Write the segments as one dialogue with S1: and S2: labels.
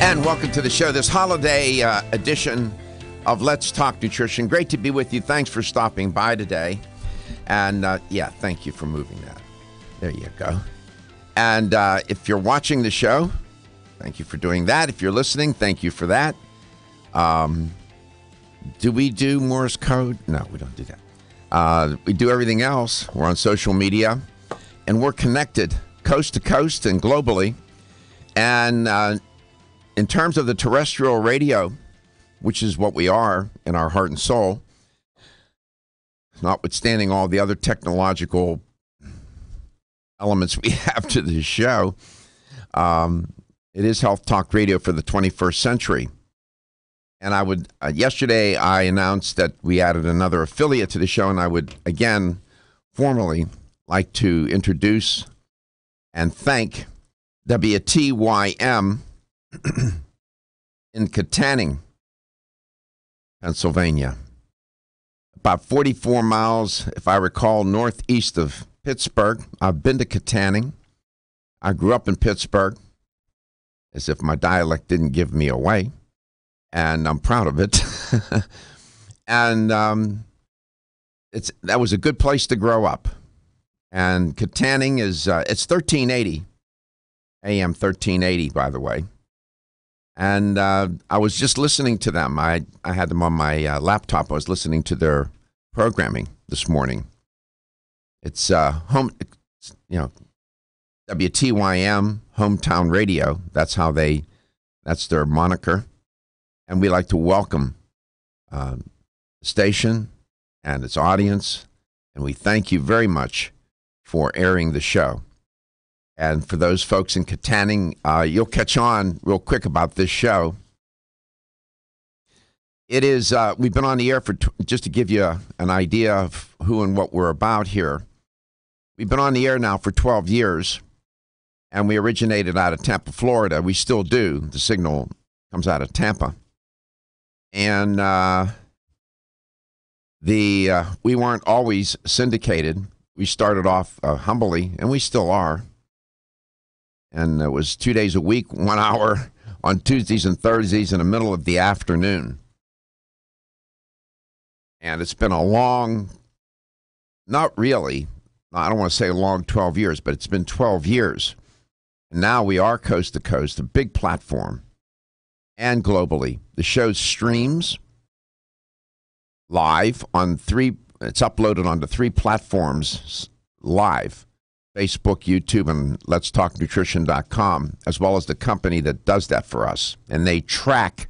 S1: And welcome to the show, this holiday edition of Let's Talk Nutrition. Great to be with you. Thanks for stopping by today. And yeah, thank you for moving that. There you go. And if you're watching the show, thank you for doing that. If you're listening, thank you for that. Do we do Morse code? No, we don't do that. We do everything else. We're on social media, and we're connected coast to coast and globally. And in terms of the terrestrial radio, which is what we are in our heart and soul, notwithstanding all the other technological elements we have to the show, it is Health Talk Radio for the 21st century. And I would, yesterday I announced that we added another affiliate to the show, and I would again formally like to introduce and thank WTYM in Katanning, Pennsylvania. About 44 miles, if I recall, northeast of Pittsburgh. I've been to Katanning. I grew up in Pittsburgh, as if my dialect didn't give me away, and I'm proud of it. And that was a good place to grow up. And Katanning is it's 1380, AM 1380, by the way. And I was just listening to them. I had them on my laptop. I was listening to their programming this morning. It's WTYM, Hometown Radio. That's their moniker. And we like to welcome the station and its audience. And we thank you very much for airing the show. And for those folks in Katanning, you'll catch on real quick about this show. It is, we've been on the air for, just to give you an idea of who and what we're about here. We've been on the air now for 12 years, and we originated out of Tampa, Florida. We still do. The signal comes out of Tampa. And we weren't always syndicated. We started off humbly, and we still are. And it was 2 days a week, 1 hour on Tuesdays and Thursdays in the middle of the afternoon. And it's been a long, not really, I don't want to say a long 12 years, but it's been 12 years. And now we are coast to coast, a big platform, and globally. The show streams live on it's uploaded onto 3 platforms live. Facebook, YouTube, and letstalknutrition.com, as well as the company that does that for us. And they track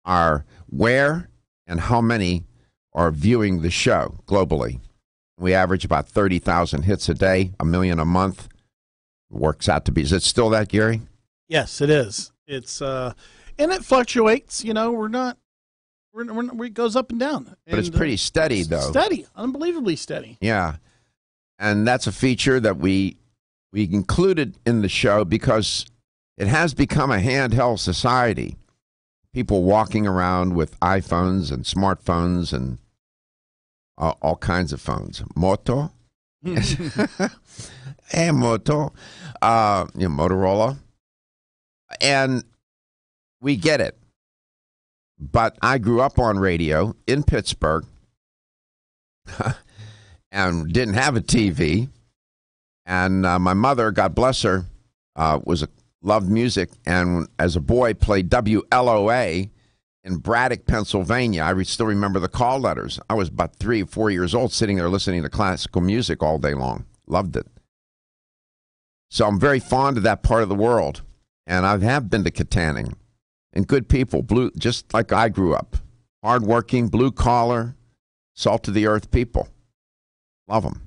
S1: our where and how many are viewing the show globally. We average about 30,000 hits a day, 1 million a month. Works out to be. Is it still that, Gary?
S2: Yes, it is. It's and it fluctuates. You know, it goes up and down.
S1: But it's pretty steady, though.
S2: Steady, unbelievably steady.
S1: Yeah. And that's a feature that we included in the show because it has become a handheld society. People walking around with iPhones and smartphones and all kinds of phones. Moto. Hey, Moto. Motorola. And we get it. But I grew up on radio in Pittsburgh. And didn't have a TV. And my mother, God bless her, loved music. And as a boy, played WLOA in Braddock, Pennsylvania. I still remember the call letters. I was about 3 or 4 years old, sitting there listening to classical music all day long. Loved it. So I'm very fond of that part of the world. And I have been to Katanning. And good people, just like I grew up. Hardworking, blue collar, salt of the earth people. Love them.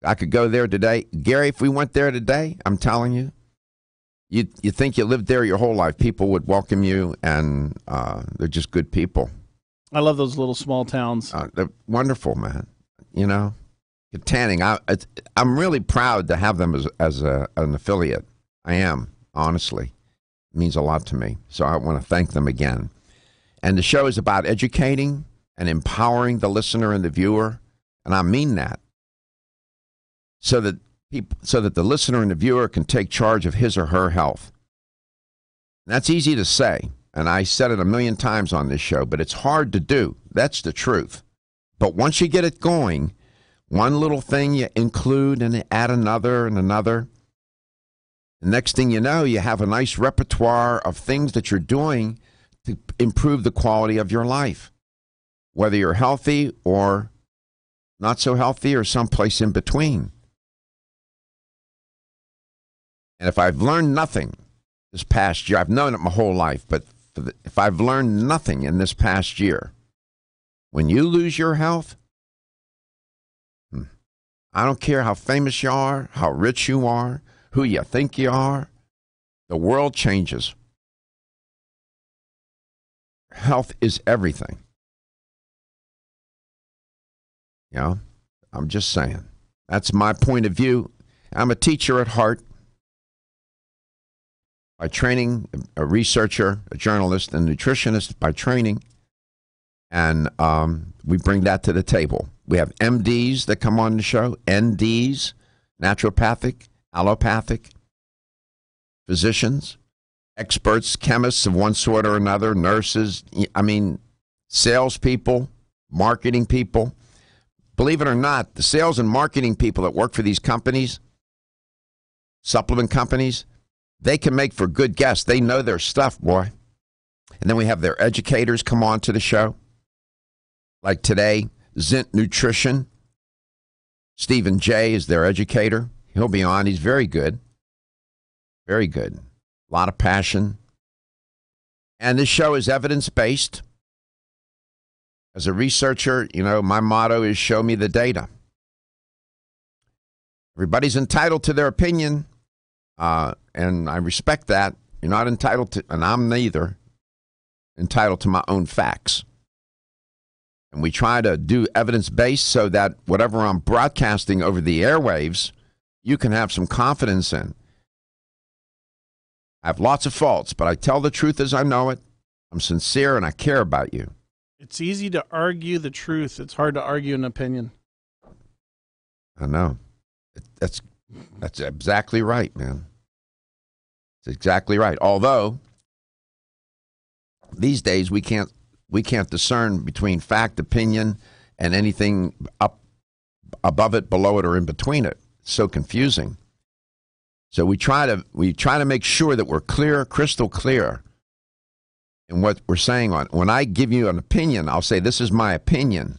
S1: I could go there today. Gary, if we went there today, I'm telling you, you think you lived there your whole life. People would welcome you, and they're just good people.
S2: I love those little small towns.
S1: They're wonderful, man. You know, Katanning, I'm really proud to have them as an affiliate. I am, honestly. It means a lot to me. So I want to thank them again. And the show is about educating and empowering the listener and the viewer. And I mean that. So that the listener and the viewer can take charge of his or her health. That's easy to say, and I said it a million times on this show, but it's hard to do. That's the truth. But once you get it going, one little thing you include and add another and another. The next thing you know, you have a nice repertoire of things that you're doing to improve the quality of your life, whether you're healthy or not so healthy or someplace in between. And if I've learned nothing this past year, I've known it my whole life, but if I've learned nothing in this past year, when you lose your health, I don't care how famous you are, how rich you are, who you think you are, the world changes. Health is everything. You know, I'm just saying. That's my point of view. I'm a teacher at heart. By training, a researcher, a journalist, and nutritionist by training. And we bring that to the table. We have MDs that come on the show, NDs, naturopathic, allopathic, physicians, experts, chemists of one sort or another, nurses, salespeople, marketing people. Believe it or not, the sales and marketing people that work for these companies, supplement companies, they can make for good guests. They know their stuff, boy. And then we have their educators come on to the show. Like today, Zint Nutrition. Stephen J. is their educator. He'll be on. He's very good. Very good. A lot of passion. And this show is evidence-based. As a researcher, my motto is show me the data. Everybody's entitled to their opinion, and I respect that. You're not entitled to, and I'm neither, entitled to my own facts. And we try to do evidence-based so that whatever I'm broadcasting over the airwaves, you can have some confidence in. I have lots of faults, but I tell the truth as I know it. I'm sincere, and I care about you.
S2: It's easy to argue the truth. It's hard to argue an opinion.
S1: I know. That's exactly right, man. It's exactly right. Although, these days we can't discern between fact, opinion, and anything up above it, below it, or in between it. It's so confusing. So we try to make sure that we're clear, crystal clear in what we're saying on. When I give you an opinion, I'll say this is my opinion.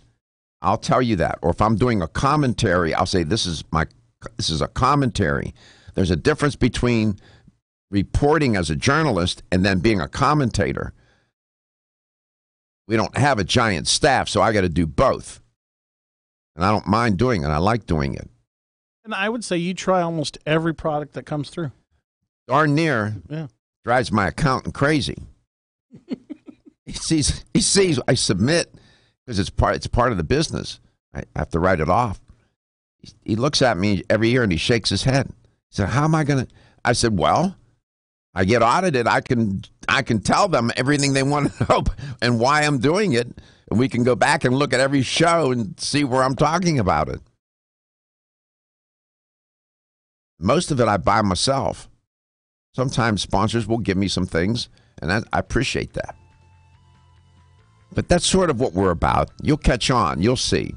S1: I'll tell you that. Or if I'm doing a commentary, I'll say this is a commentary. There's a difference between reporting as a journalist and then being a commentator. We don't have a giant staff, so I got to do both. And I don't mind doing it. I like doing it.
S2: And I would say you try almost every product that comes through.
S1: Darn near.
S2: Yeah.
S1: Drives my accountant crazy. He sees I submit because it's part of the business. I have to write it off. He looks at me every year and he shakes his head. He said, "How am I going to?" I said, "Well, I get audited. I can tell them everything they want to know and why I'm doing it, and we can go back and look at every show and see where I'm talking about it." Most of it I buy myself. Sometimes sponsors will give me some things, and I appreciate that. But that's sort of what we're about. You'll catch on. You'll see.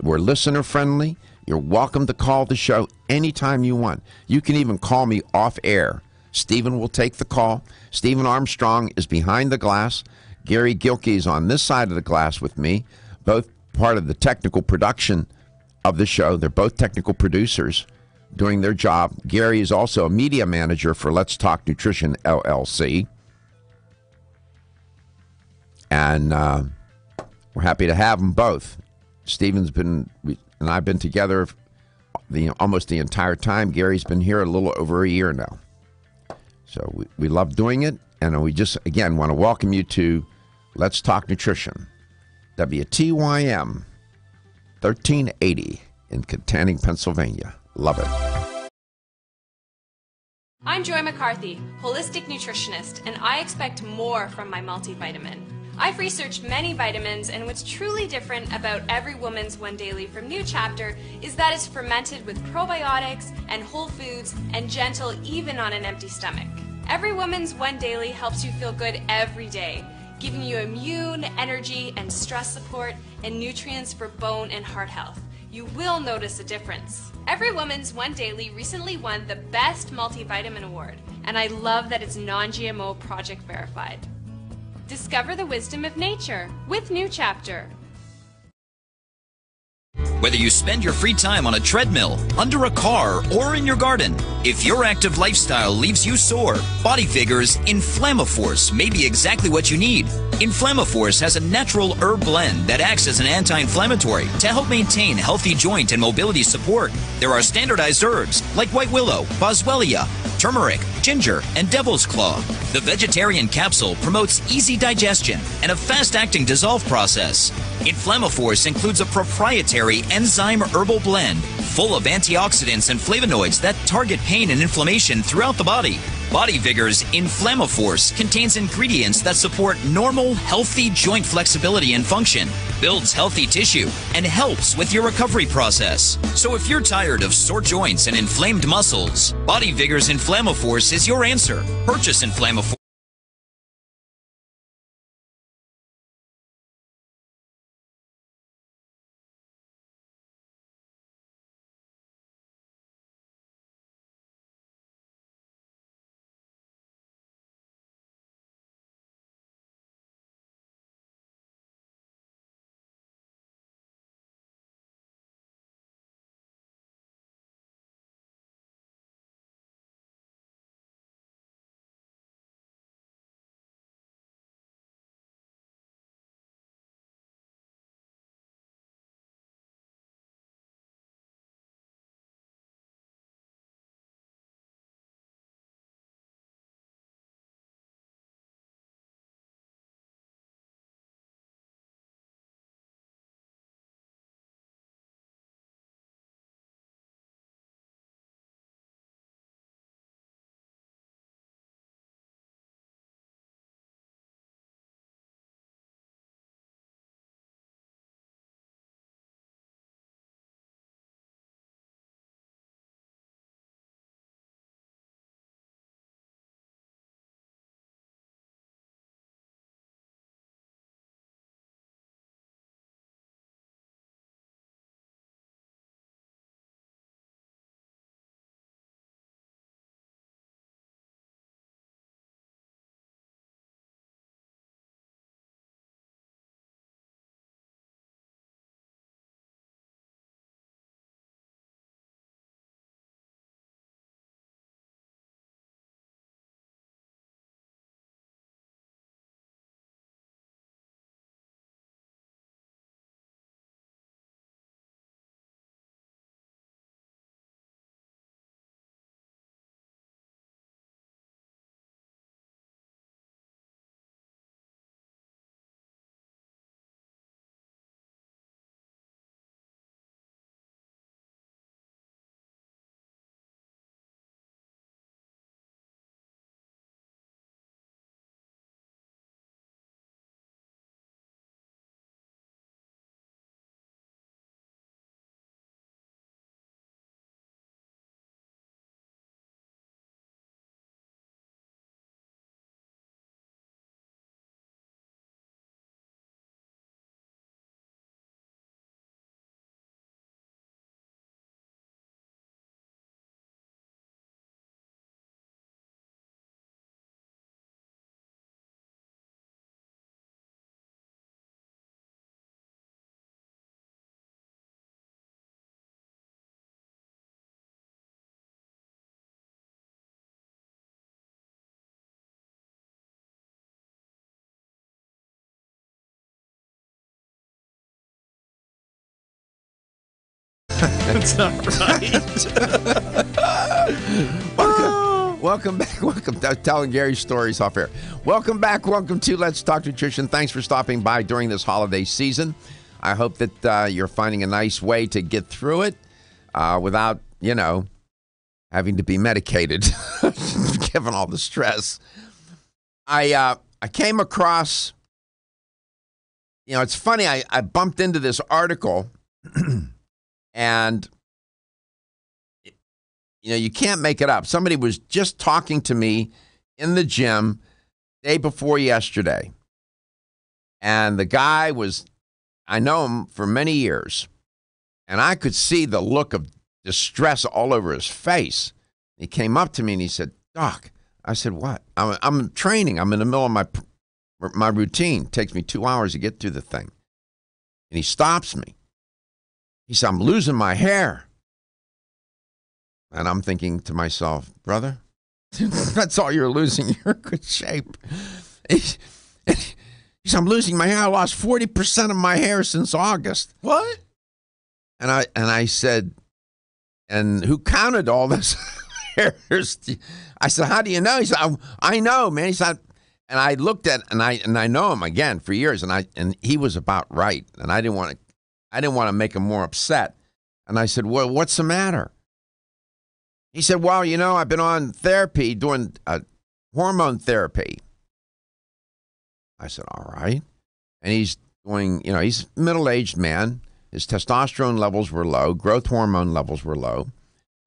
S1: We're listener friendly. You're welcome to call the show anytime you want. You can even call me off air. Stephen will take the call. Stephen Armstrong is behind the glass. Gary Gilkey is on this side of the glass with me, both part of the technical production of the show. They're both technical producers doing their job. Gary is also a media manager for Let's Talk Nutrition, LLC. And we're happy to have them both. Stephen's and I've been together almost the entire time. Gary's been here a little over a year now. So we love doing it. And we just, again, want to welcome you to Let's Talk Nutrition, WTYM 1380 in Katanning, Pennsylvania. Love it.
S3: I'm Joy McCarthy, holistic nutritionist, and I expect more from my multivitamin. I've researched many vitamins, and what's truly different about Every Woman's One Daily from New Chapter is that it's fermented with probiotics and whole foods and gentle even on an empty stomach. Every Woman's One Daily helps you feel good every day, giving you immune, energy, and stress support, and nutrients for bone and heart health. You will notice a difference. Every Woman's One Daily recently won the Best Multivitamin Award, and I love that it's non-GMO project verified. Discover the wisdom of nature with New Chapter.
S4: Whether you spend your free time on a treadmill, under a car, or in your garden, if your active lifestyle leaves you sore, Body Vigor's Inflammaforce may be exactly what you need. Inflammaforce has a natural herb blend that acts as an anti-inflammatory to help maintain healthy joint and mobility support. There are standardized herbs like white willow, boswellia, turmeric, ginger, and devil's claw. The vegetarian capsule promotes easy digestion and a fast-acting dissolve process. Inflammaforce includes a proprietary enzyme herbal blend full of antioxidants and flavonoids that target pain and inflammation throughout the body. Body Vigor's Inflammaforce contains ingredients that support normal, healthy joint flexibility and function, builds healthy tissue, and helps with your recovery process. So if you're tired of sore joints and inflamed muscles, Body Vigor's Inflammaforce is your answer. Purchase Inflammaforce.
S2: That's not right.
S1: Welcome back. Welcome. Telling Gary's stories off air. Welcome back. Welcome to Let's Talk Nutrition. Thanks for stopping by during this holiday season. I hope that you're finding a nice way to get through it without, having to be medicated, given all the stress. I came across, it's funny. I bumped into this article. And, you can't make it up. Somebody was just talking to me in the gym day before yesterday. And the guy I know him for many years, and I could see the look of distress all over his face. He came up to me and he said, "Doc," I said, "What?" I'm training. I'm in the middle of my routine. It takes me 2 hours to get through the thing. And he stops me. He said, "I'm losing my hair." And I'm thinking to myself, brother, that's all you're losing. You're in good shape. He said, "I'm losing my hair. I lost 40% of my hair since August."
S2: What?
S1: And I said, "And who counted all this hairs?" I said, "How do you know?" He said, "I know, man." He said, and I looked at and I know him again for years, and he was about right, and I didn't want to make him more upset. And I said, "Well, what's the matter?" He said, "Well, I've been on therapy, doing hormone therapy." I said, "All right." And he's doing, he's a middle-aged man. His testosterone levels were low. Growth hormone levels were low.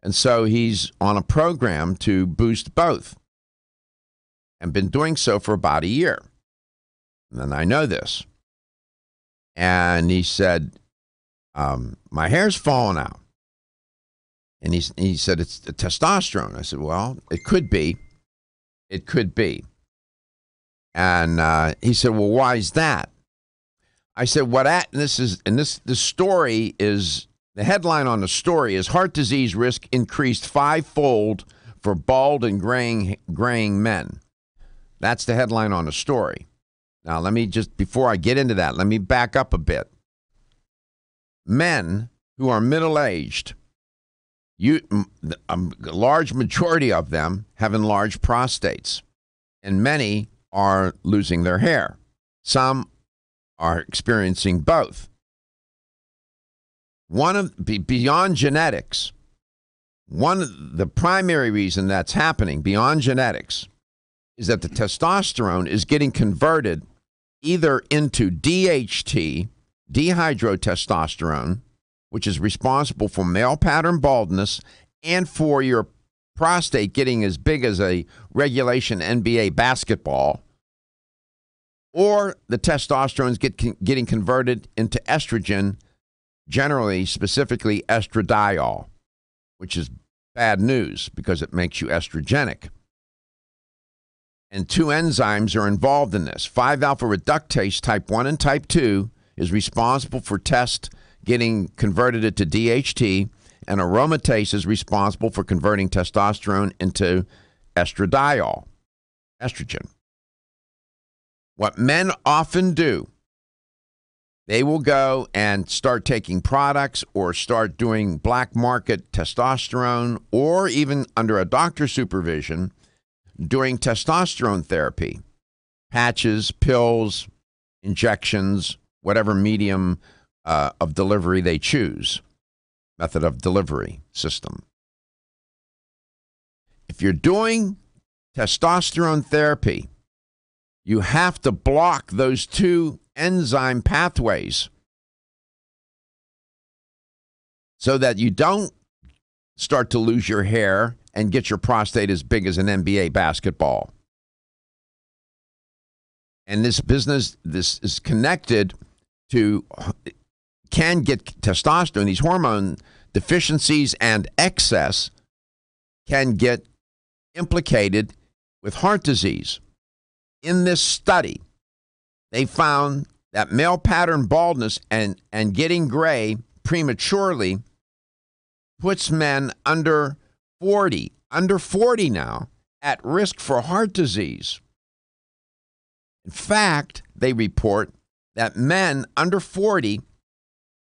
S1: And so he's on a program to boost both and been doing so for about a year. And I know this. And he said, "My hair's falling out." And he said, "It's the testosterone." I said, "Well, it could be. It could be." And he said, "Well, why is that?" I said, the story is, the headline on the story is, "Heart disease risk increased 5-fold for bald and graying men." That's the headline on the story. Now, before I get into that, let me back up a bit. Men who are middle-aged, a large majority of them have enlarged prostates, and many are losing their hair. Some are experiencing both. Beyond genetics, the primary reason that's happening beyond genetics is that the testosterone is getting converted either into DHT, dihydrotestosterone, which is responsible for male pattern baldness and for your prostate getting as big as a regulation NBA basketball, or the testosterone is getting converted into estrogen, specifically estradiol, which is bad news because it makes you estrogenic. And 2 enzymes are involved in this. 5-alpha reductase type 1 and type 2 is responsible for getting converted into DHT, and aromatase is responsible for converting testosterone into estradiol, estrogen. What men often do, they will go and start taking products or start doing black market testosterone, or even under a doctor's supervision, doing testosterone therapy, patches, pills, injections, whatever medium of delivery they choose, method of delivery system. If you're doing testosterone therapy, you have to block those 2 enzyme pathways so that you don't start to lose your hair and get your prostate as big as an NBA basketball. And this is connected to, can get testosterone, these hormone deficiencies and excess can get implicated with heart disease. In this study, they found that male pattern baldness and getting gray prematurely puts men under 40 now, at risk for heart disease. In fact, they report that men under 40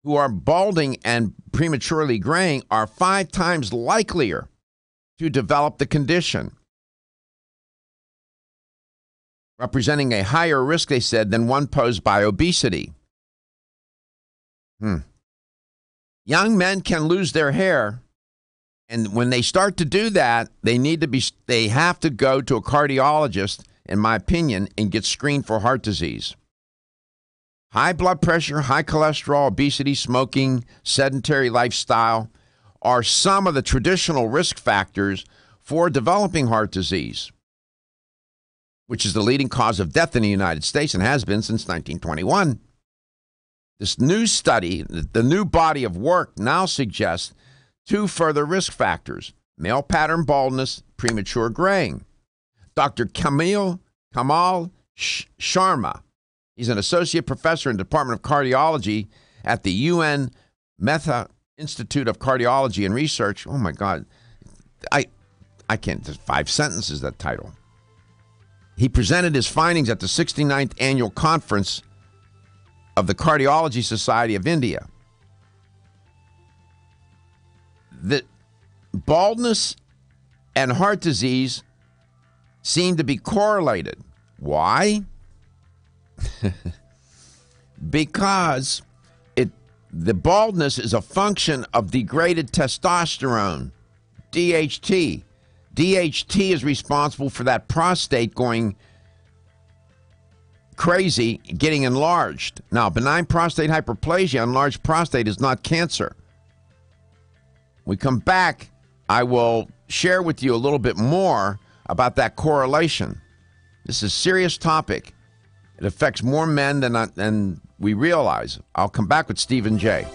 S1: who are balding and prematurely graying are 5 times likelier to develop the condition, representing a higher risk, they said, than one posed by obesity. Young men can lose their hair, and when they start to do that, they have to go to a cardiologist, in my opinion, and get screened for heart disease. High blood pressure, high cholesterol, obesity, smoking, sedentary lifestyle are some of the traditional risk factors for developing heart disease. which is the leading cause of death in the United States and has been since 1921. This new study, the new body of work, now suggests 2 further risk factors: male pattern baldness, premature graying. Dr. Kamal Sharma, he's an associate professor in the Department of Cardiology at the UN Mehta Institute of Cardiology and Research. Oh, my God. I can't, there's 5 sentences, that title. He presented his findings at the 69th Annual Conference of the Cardiology Society of India. That baldness and heart disease seem to be correlated. Why? Because the baldness is a function of degraded testosterone, DHT. DHT is responsible for that prostate going crazy, getting enlarged. Now, benign prostate hyperplasia, enlarged prostate, is not cancer. When we come back, I will share with you a little bit more about that correlation. This is a serious topic. It affects more men than we realize. I'll come back with Stephen J.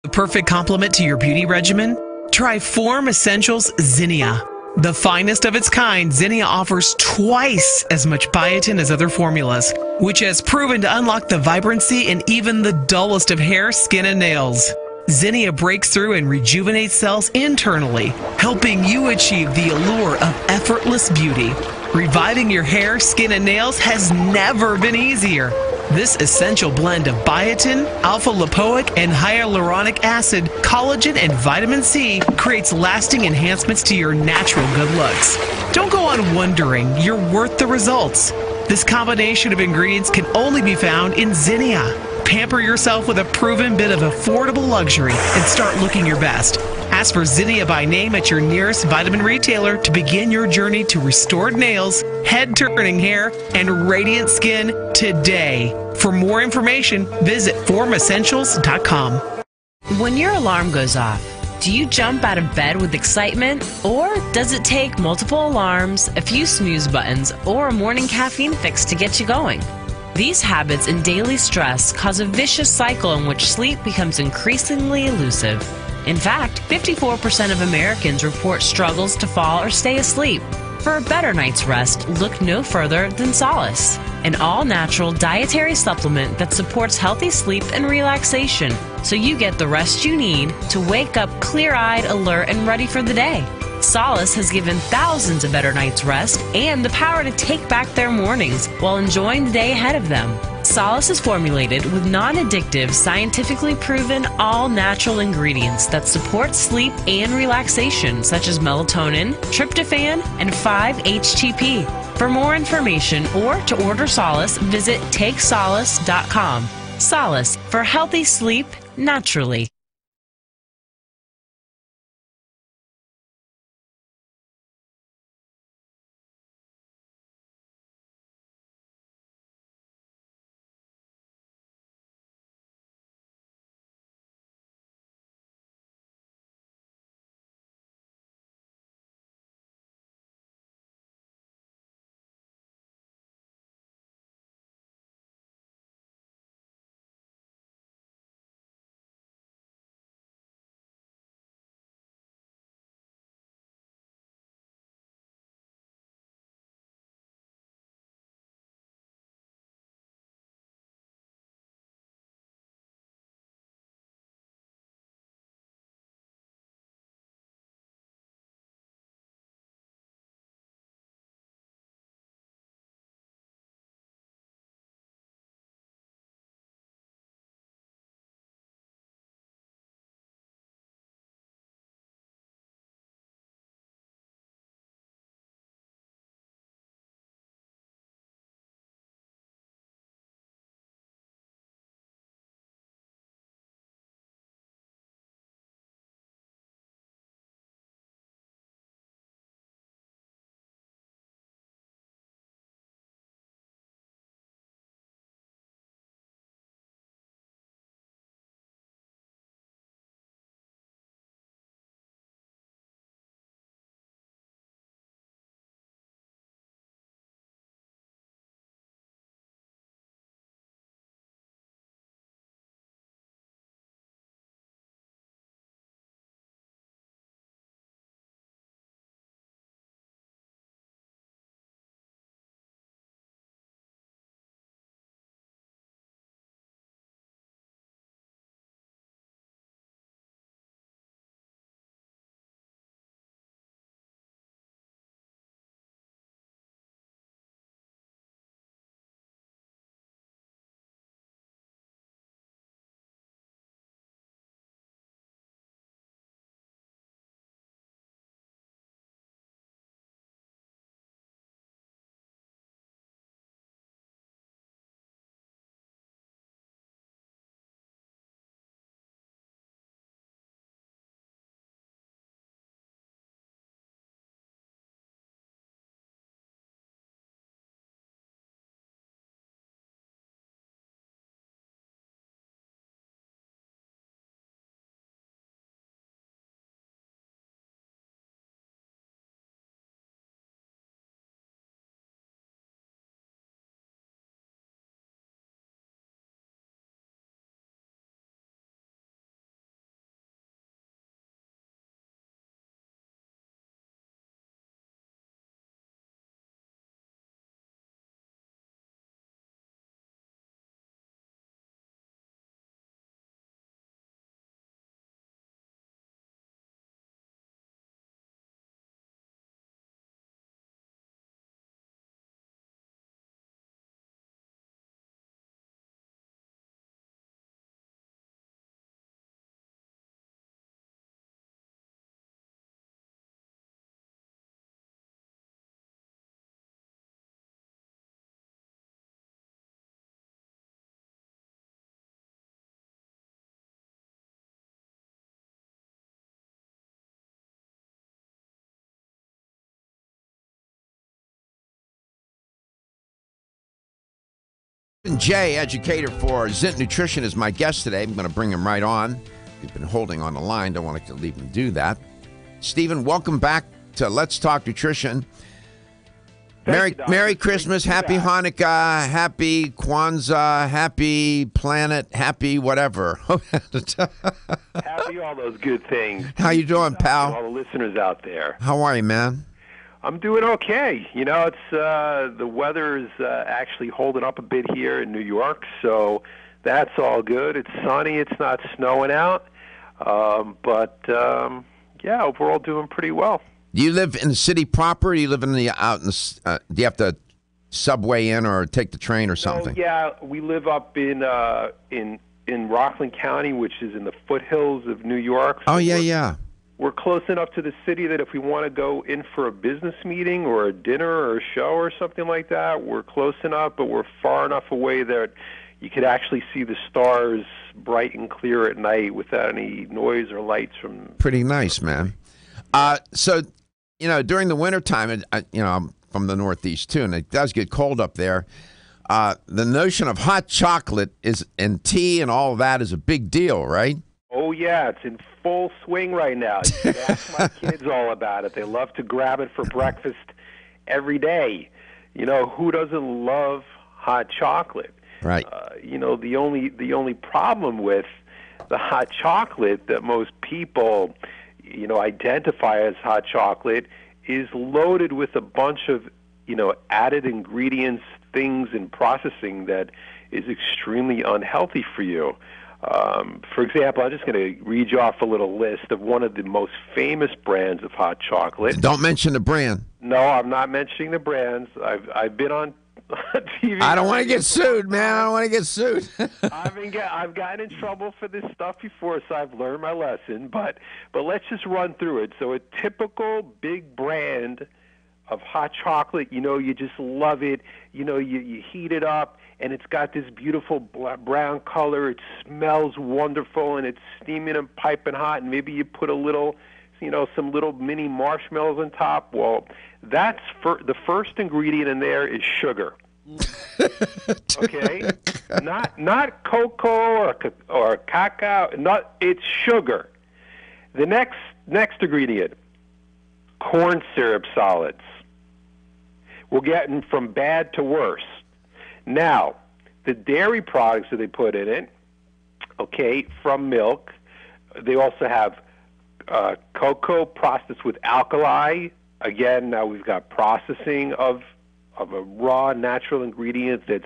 S5: The perfect complement to your beauty regimen? Try Form Essentials Zinnia. The finest of its kind, Zinnia offers twice as much biotin as other formulas, which has proven to unlock the vibrancy in even the dullest of hair, skin, and nails. Zinnia breaks through and rejuvenates cells internally, helping you achieve the allure of effortless beauty. Reviving your hair, skin, and nails has never been easier. This essential blend of biotin, alpha-lipoic, and hyaluronic acid, collagen, and vitamin C creates lasting enhancements to your natural good looks. Don't go on wondering. You're worth the results. This combination of ingredients can only be found in Zinnia. Pamper yourself with a proven bit of affordable luxury and start looking your best. Ask for Zinnia by name at your nearest vitamin retailer to begin your journey to restored nails, head-turning hair, and radiant skin today. For more information, visit formessentials.com.
S6: When your alarm goes off, do you jump out of bed with excitement? Or does it take multiple alarms, a few snooze buttons, or a morning caffeine fix to get you going? These habits and daily stress cause a vicious cycle in which sleep becomes increasingly elusive. In fact, 54% of Americans report struggles to fall or stay asleep. For a better night's rest, look no further than Solace, an all-natural dietary supplement that supports healthy sleep and relaxation, so you get the rest you need to wake up clear-eyed, alert, and ready for the day. Solace has given thousands a better night's rest and the power to take back their mornings while enjoying the day ahead of them. Solace is formulated with non-addictive, scientifically proven, all-natural ingredients that support sleep and relaxation, such as melatonin, tryptophan, and 5-HTP. For more information or to order Solace, visit takesolace.com. Solace, for healthy sleep naturally.
S1: Jay, educator for Zint Nutrition, is my guest today. I'm going to bring him right on. He's been holding on the line. Don't want to leave him do that. Stephen, welcome back to Let's Talk Nutrition. Merry Christmas, Happy Hanukkah, Happy Kwanzaa, Happy Planet, Happy whatever.
S7: Happy all those good things.
S1: How you doing, pal?
S7: All the listeners out there.
S1: How are you, man?
S7: I'm doing okay. You know, it's the weather is actually holding up a bit here in New York, so that's all good. It's sunny. It's not snowing out, but yeah, overall doing pretty well.
S1: Do you live in the city proper? Or do you live in the out in the? Do you have to subway in or take the train or something?
S7: Yeah, we live up in Rockland County, which is in the foothills of New York. So
S1: yeah.
S7: We're close enough to the city that if we want to go in for a business meeting or a dinner or a show or something like that, we're close enough, but we're far enough away that you could actually see the stars bright and clear at night without any noise or lights from...
S1: Pretty nice, man. So, you know, during the wintertime, I'm from the Northeast, too, and it does get cold up there. The notion of hot chocolate and tea and all of that is a big deal, right?
S7: Oh, yeah, it's in full swing right now. You can ask my kids all about it. They love to grab it for breakfast every day. You know, who doesn't love hot chocolate?
S1: Right.
S7: You know, the only problem with the hot chocolate that most people, you know, identify as hot chocolate is loaded with a bunch of, you know, added ingredients, things, and processing that is extremely unhealthy for you. For example, I'm just going to read you off a little list of one of the most famous brands of hot chocolate.
S1: Don't mention the brand.
S7: No, I'm not mentioning the brands. I've been on TV.
S1: I don't want to get sued, man. I don't want to get sued.
S7: I've gotten in trouble for this stuff before, so I've learned my lesson. But let's just run through it. So a typical big brand of hot chocolate, you know, you just love it. You know, you heat it up, and it's got this beautiful brown color. It smells wonderful, and it's steaming and piping hot, and maybe you put a little, you know, some little mini marshmallows on top. Well, that's the first ingredient in there is sugar. Okay? Not cocoa or cacao. It's sugar. The next ingredient, corn syrup solids. We're getting from bad to worse. Now, the dairy products that they put in it, okay, from milk, they also have cocoa processed with alkali. Again, now we've got processing of a raw natural ingredient that's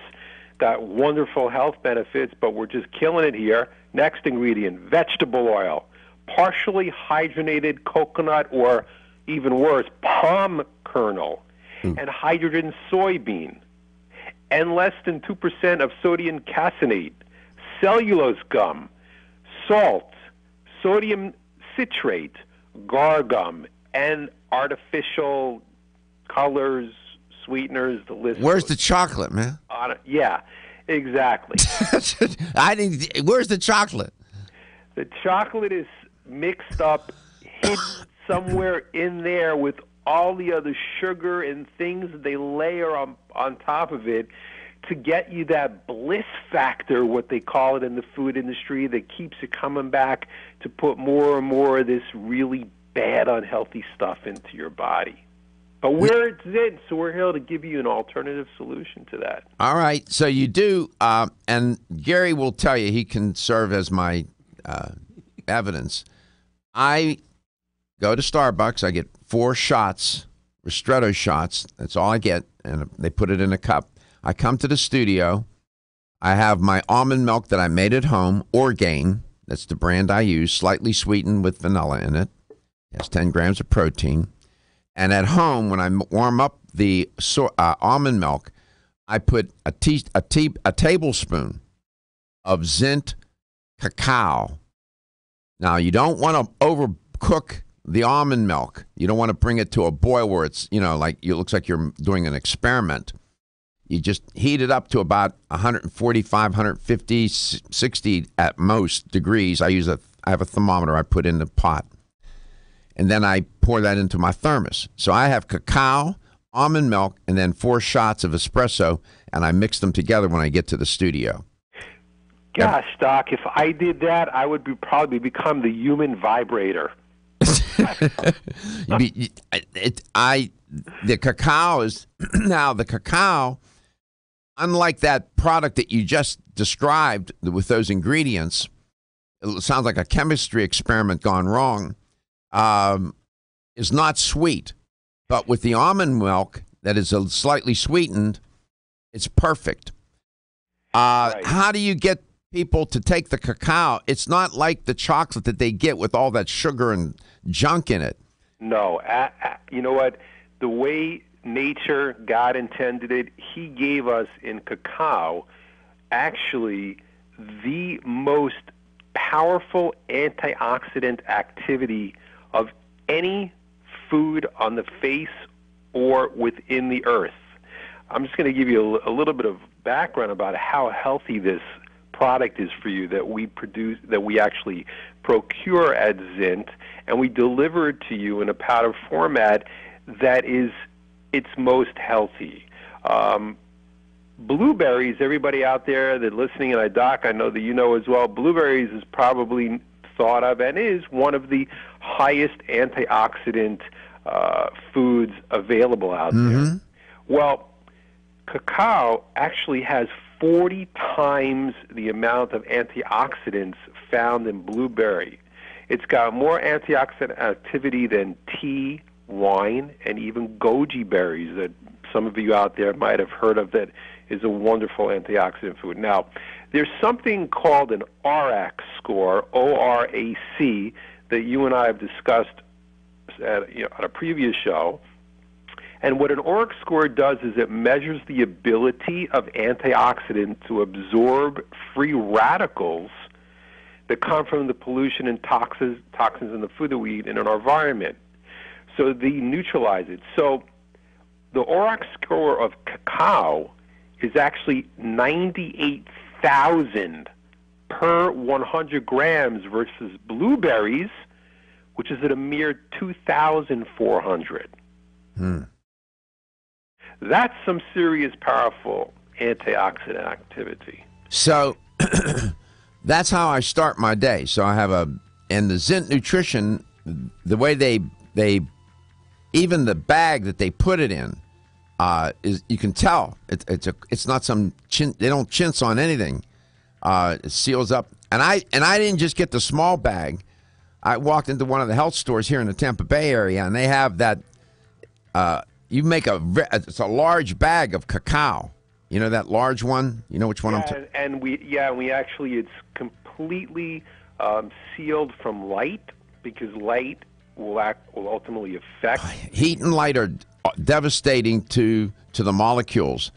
S7: got wonderful health benefits, but we're just killing it here. Next ingredient, vegetable oil, partially hydrogenated coconut, or even worse, palm kernel, and hydrogen soybean, and less than 2% of sodium caseinate, cellulose gum, salt, sodium citrate, gar gum, and artificial colors, sweeteners, the list.
S1: Where's the chocolate, man?
S7: Yeah, exactly.
S1: Where's the chocolate?
S7: The chocolate is mixed up, hidden somewhere in there with all the other sugar and things they layer on top of it to get you that bliss factor, what they call it in the food industry, that keeps it coming back to put more and more of this really bad, unhealthy stuff into your body. But we're at Zint, so we're here to give you an alternative solution to that.
S1: All right. So you do, and Gary will tell you, he can serve as my evidence. I go to Starbucks. I get 4 shots, Ristretto shots. That's all I get, and they put it in a cup. I come to the studio. I have my almond milk that I made at home, Orgain. That's the brand I use, slightly sweetened with vanilla in it. It has 10 grams of protein. And at home, when I warm up the almond milk, I put a tablespoon of Zint cacao. Now, you don't want to overcook the almond milk. You don't want to bring it to a boil where it's, you know, like it looks like you're doing an experiment. You just heat it up to about 145, 150, 60 at most degrees. I have a thermometer I put in the pot. And then I pour that into my thermos. So I have cacao, almond milk, and then 4 shots of espresso, and I mix them together when I get to the studio.
S7: Gosh, Doc, if I did that, I would probably become the human vibrator.
S1: The cacao is now the cacao. Unlike that product that you just described with those ingredients, it sounds like a chemistry experiment gone wrong. Is not sweet, but with the almond milk that is slightly sweetened, it's perfect.
S7: Right.
S1: How do you get people to take the cacao? It's not like the chocolate that they get with all that sugar and junk in it.
S7: No, you know what? The way nature, God intended it, He gave us in cacao actually the most powerful antioxidant activity of any food on the face or within the earth. I'm just going to give you a little bit of background about how healthy this product is for you that we produce, that we actually procure at Zint, and we deliver it to you in a powder format that is its most healthy. Blueberries, everybody out there that listening, and Doc, I know that you know as well, blueberries is probably thought of and is one of the highest antioxidant foods available out there. Well, cacao actually has 40 times the amount of antioxidants found in blueberry. It's got more antioxidant activity than tea, wine, and even goji berries that some of you out there might have heard of, that is a wonderful antioxidant food. Now, there's something called an ORAC score, ORAC, that you and I have discussed at a previous show. And what an ORAC score does is it measures the ability of antioxidants to absorb free radicals that come from the pollution and toxins in the food that we eat and in our environment. So they neutralize it. So the ORAC score of cacao is actually 98,000 per 100 grams versus blueberries, which is at a mere 2,400. That's some serious, powerful antioxidant activity.
S1: So that's how I start my day. So I have and the Zint Nutrition, the way they even the bag that they put it in, is, you can tell it's not some they don't chintz on anything. It seals up, and I didn't just get the small bag. I walked into one of the health stores here in the Tampa Bay area, and they have that. You make it's a large bag of cacao. You know that large one. You know which one I'm talking.
S7: And we actually, it's completely sealed from light, because light will ultimately affect.
S1: Heat and light are devastating to the molecules,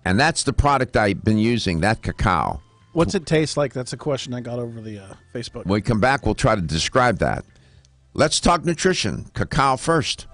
S1: and that's the product I've been using. That cacao.
S2: What's it taste like? That's a question I got over the Facebook.
S1: When we come back, we'll try to describe that. Let's talk nutrition. Cacao first.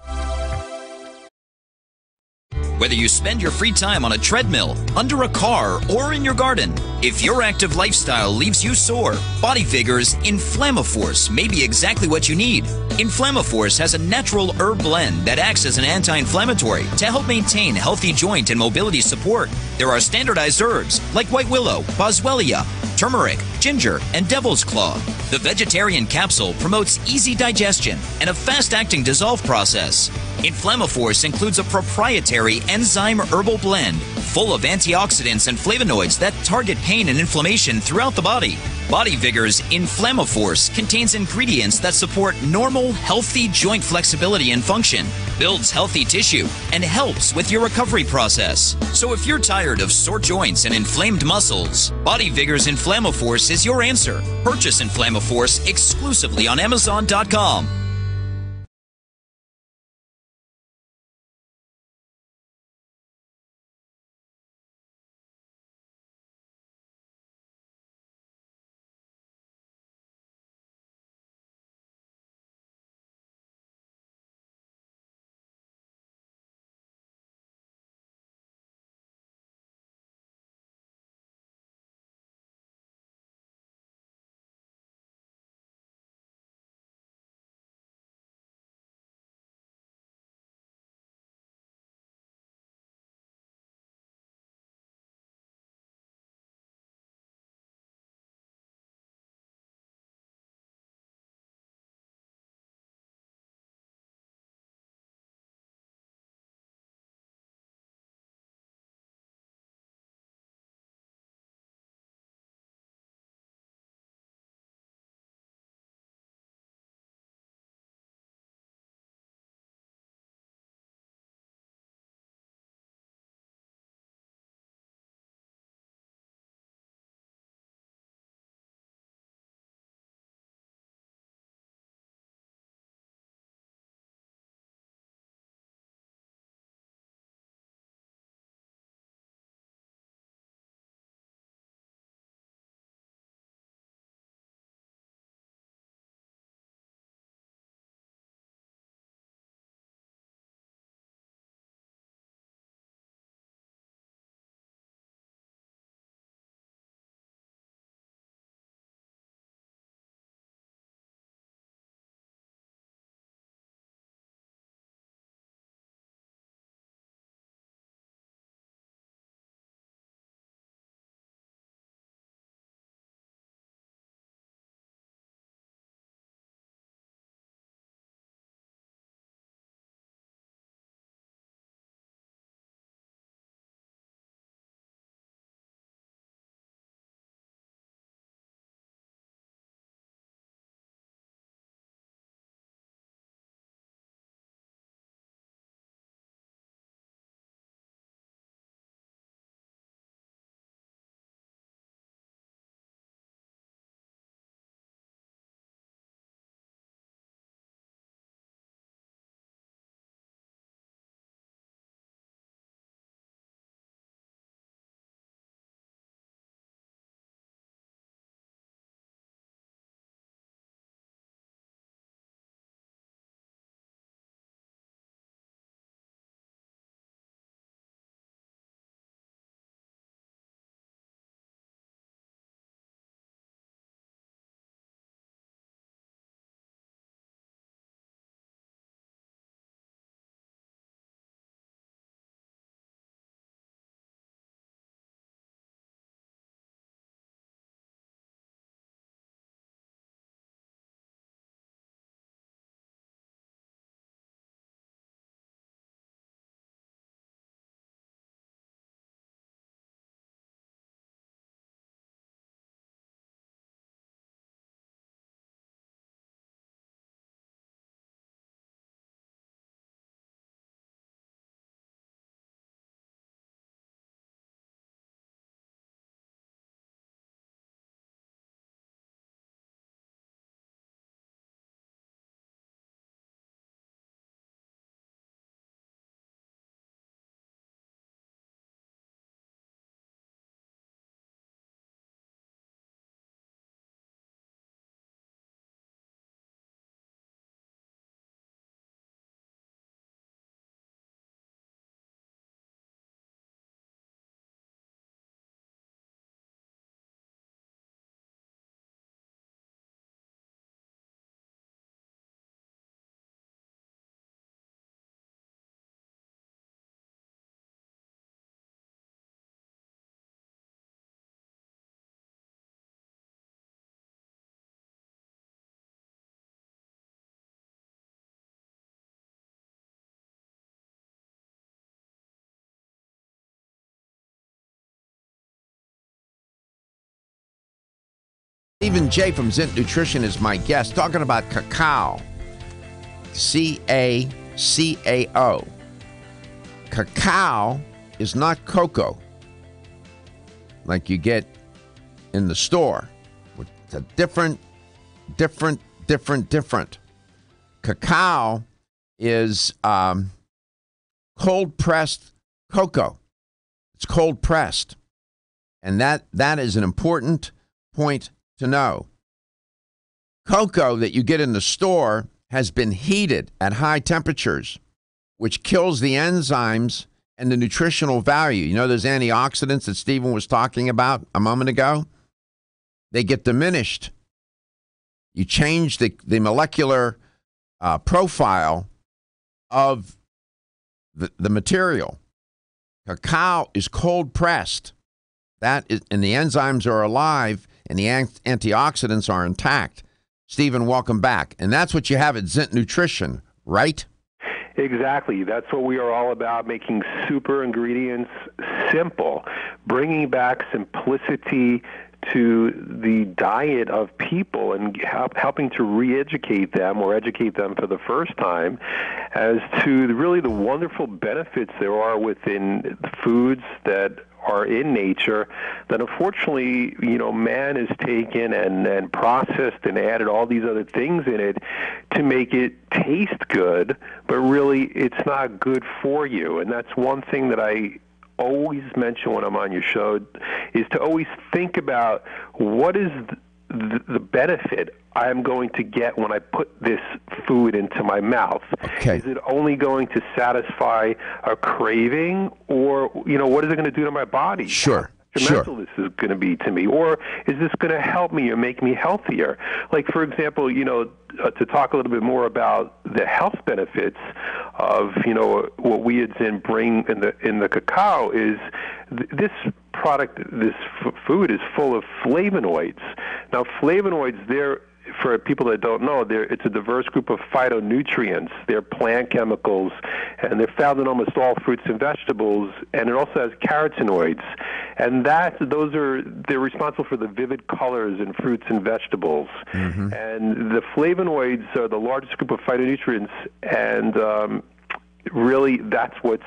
S4: Whether you spend your free time on a treadmill, under a car, or in your garden, if your active lifestyle leaves you sore, Body Vigor's Inflammaforce may be exactly what you need. Inflammaforce has a natural herb blend that acts as an anti-inflammatory to help maintain healthy joint and mobility support. There are standardized herbs like white willow, boswellia, turmeric, ginger, and devil's claw. The vegetarian capsule promotes easy digestion and a fast-acting dissolve process. Inflammaforce includes a proprietary enzyme herbal blend full of antioxidants and flavonoids that target pain and inflammation throughout the body. Body Vigor's Inflammaforce contains ingredients that support normal, healthy joint flexibility and function, builds healthy tissue, and helps with your recovery process. So if you're tired of sore joints and inflamed muscles, Body Vigor's Inflammaforce is your answer. Purchase Inflammaforce exclusively on Amazon.com.
S1: Stephen J. from Zint Nutrition is my guest, talking about cacao. C-A-C-A-O. Cacao is not cocoa like you get in the store. It's a different. Cacao is cold-pressed cocoa. It's cold-pressed. And that is an important point to know. Cocoa that you get in the store has been heated at high temperatures, which kills the enzymes and the nutritional value. You know those antioxidants that Stephen was talking about a moment ago? They get diminished. You change the molecular profile of the material. Cacao is cold pressed. And the enzymes are alive, and the antioxidants are intact. Stephen, welcome back. And that's what you have at Zint Nutrition, right?
S7: Exactly. That's what we are all about, making super ingredients simple, bringing back simplicity to the diet of people and helping to re-educate them or educate them for the first time as to really the wonderful benefits there are within foods that are in nature that unfortunately, man has taken and processed and added all these other things in it to make it taste good, but really it's not good for you. And that's one thing that I always mention when I'm on your show, is to always think about what is the benefit I'm going to get when I put this food into my mouth.
S1: Okay.
S7: Is it only going to satisfy a craving, or what is it going to do to my body?
S1: Sure.
S7: How detrimental this is going to be to me, or is this going to help me or make me healthier? Like, for example, to talk a little bit more about the health benefits of what we at Zint bring in the cacao is this product, this food is full of flavonoids. Now, flavonoids, for people that don't know, it's a diverse group of phytonutrients. They're plant chemicals, and they're found in almost all fruits and vegetables, and it also has carotenoids. And they're responsible for the vivid colors in fruits and vegetables. Mm-hmm. And the flavonoids are the largest group of phytonutrients, and really that's what's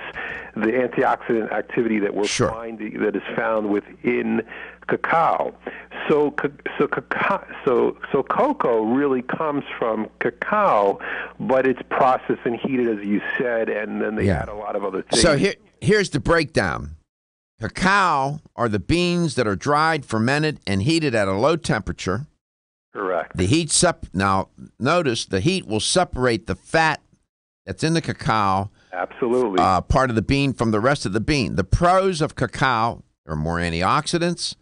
S7: the antioxidant activity that we're finding that is found within cacao. So cocoa really comes from cacao, but it's processed and heated, as you said, and then they add a lot of other things.
S1: So here's the breakdown. Cacao are the beans that are dried, fermented, and heated at a low temperature.
S7: Correct.
S1: The heat now notice the heat will separate the fat that's in the cacao.
S7: Absolutely.
S1: Part of the bean from the rest of the bean. The pros of cacao, there are more antioxidants.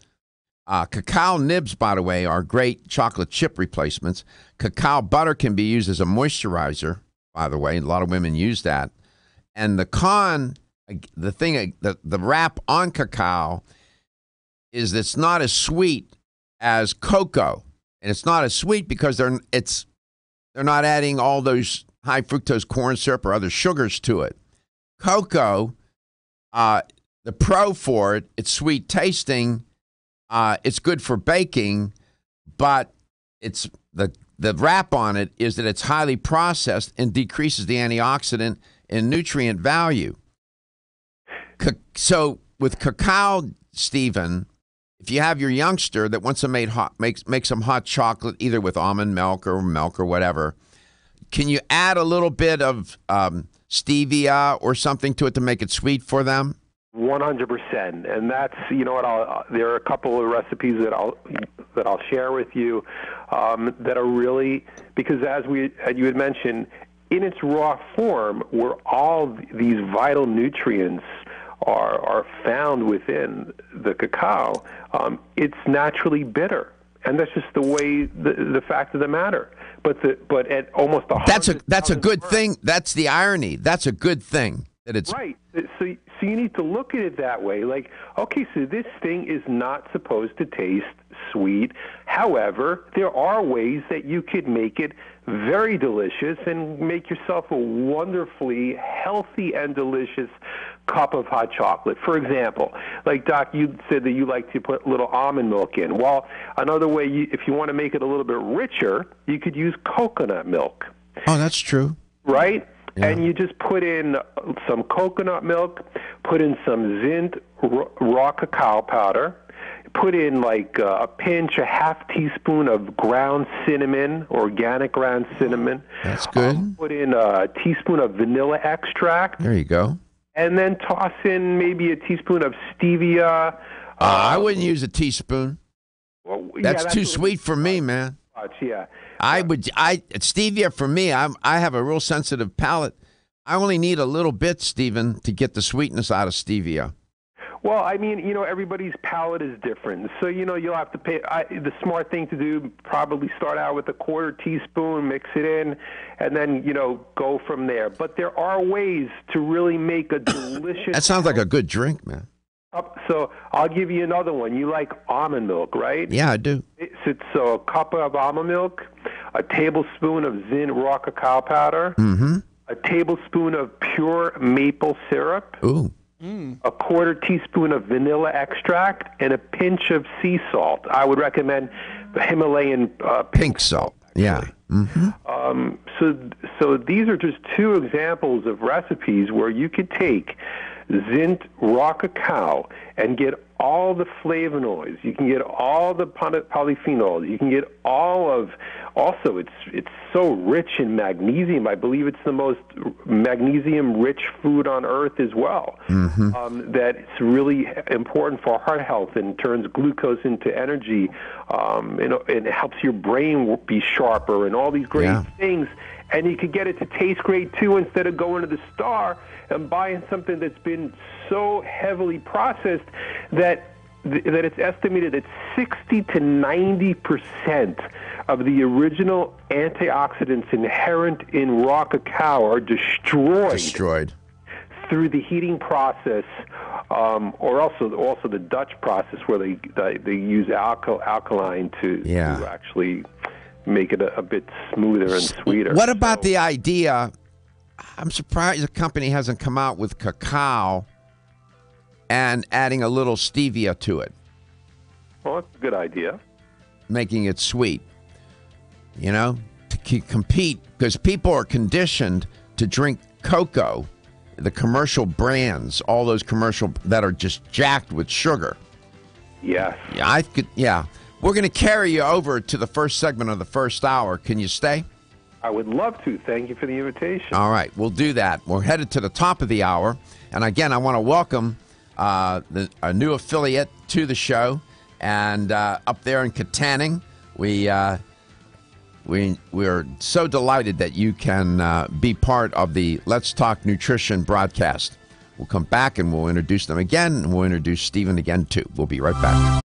S1: Cacao nibs, by the way, are great chocolate chip replacements. Cacao butter can be used as a moisturizer, by the way. A lot of women use that. And the wrap on cacao is it's not as sweet as cocoa. And it's not as sweet because they're not adding all those high fructose corn syrup or other sugars to it. Cocoa, the pro for it, it's sweet tasting. It's good for baking, but it's the wrap on it is that it's highly processed and decreases the antioxidant and nutrient value. So with cacao, Stephen, if you have your youngster that wants to make some hot chocolate, either with almond milk or whatever, can you add a little bit of stevia or something to it to make it sweet for them?
S7: 100%, and that's there are a couple of recipes that I'll share with you that are really, because as you had mentioned, in its raw form, where all these vital nutrients are found within the cacao, it's naturally bitter, and that's just the way the fact of the matter. But at almost 100,000
S1: that's a good thing. That's the irony. That's a good thing that it's
S7: right. So you need to look at it that way. Like, okay, so this thing is not supposed to taste sweet. However, there are ways that you could make it very delicious, and make yourself a wonderfully healthy and delicious cup of hot chocolate. For example, like Doc, you said that you like to put a little almond milk in. Well, another way, if you want to make it a little bit richer, you could use coconut milk.
S1: Oh, that's true.
S7: Right?
S1: Yeah.
S7: And you just put in some coconut milk, put in some Zint raw cacao powder, put in like a pinch, a half teaspoon of ground cinnamon, organic ground cinnamon.
S1: That's good.
S7: Put in a teaspoon of vanilla extract.
S1: There you go.
S7: And then toss in maybe a teaspoon of stevia.
S1: I wouldn't use a teaspoon.
S7: Well,
S1: That's too sweet for me, man.
S7: Yeah.
S1: Stevia for me, I have a real sensitive palate. I only need a little bit, Stephen, to get the sweetness out of stevia.
S7: Well, I mean, everybody's palate is different. So, you'll have to pay. The smart thing to do, probably start out with a quarter teaspoon, mix it in, and then, go from there. But there are ways to really make a delicious...
S1: That sounds like a good drink, man.
S7: So I'll give you another one. You like almond milk, right?
S1: Yeah, I do.
S7: So a cup of almond milk, a tablespoon of Zint raw cacao powder, a tablespoon of pure maple syrup, a quarter teaspoon of vanilla extract, and a pinch of sea salt. I would recommend the Himalayan
S1: pink salt. Yeah.
S7: So these are just two examples of recipes where you could take Zint raw cacao and get all the flavonoids. You can get all the polyphenols. You can get all of. Also, it's so rich in magnesium. I believe it's the most magnesium-rich food on earth as well. That it's really important for heart health and turns glucose into energy. And it helps your brain be sharper and all these great things. And you could get it to taste great too, instead of going to the store and buying something that's been so heavily processed that it's estimated that 60 to 90% of the original antioxidants inherent in raw cacao are destroyed through the heating process, or also the Dutch process where they use alkaline to actually make it a bit smoother and sweeter.
S1: What about the idea? I'm surprised the company hasn't come out with cacao and adding a little stevia to it.
S7: Well, that's a good idea.
S1: Making it sweet, to compete, because people are conditioned to drink cocoa, the commercial brands, all those commercial that are just jacked with sugar.
S7: Yes.
S1: Yeah, we're going to carry you over to the first segment of the first hour. Can you stay?
S7: I would love to. Thank you for the invitation.
S1: All right, we'll do that. We're headed to the top of the hour. And again, I want to welcome a new affiliate to the show. And up there in Katanning, we're so delighted that you can be part of the Let's Talk Nutrition broadcast. We'll come back and we'll introduce them again, and we'll introduce Stephen again, too. We'll be right back.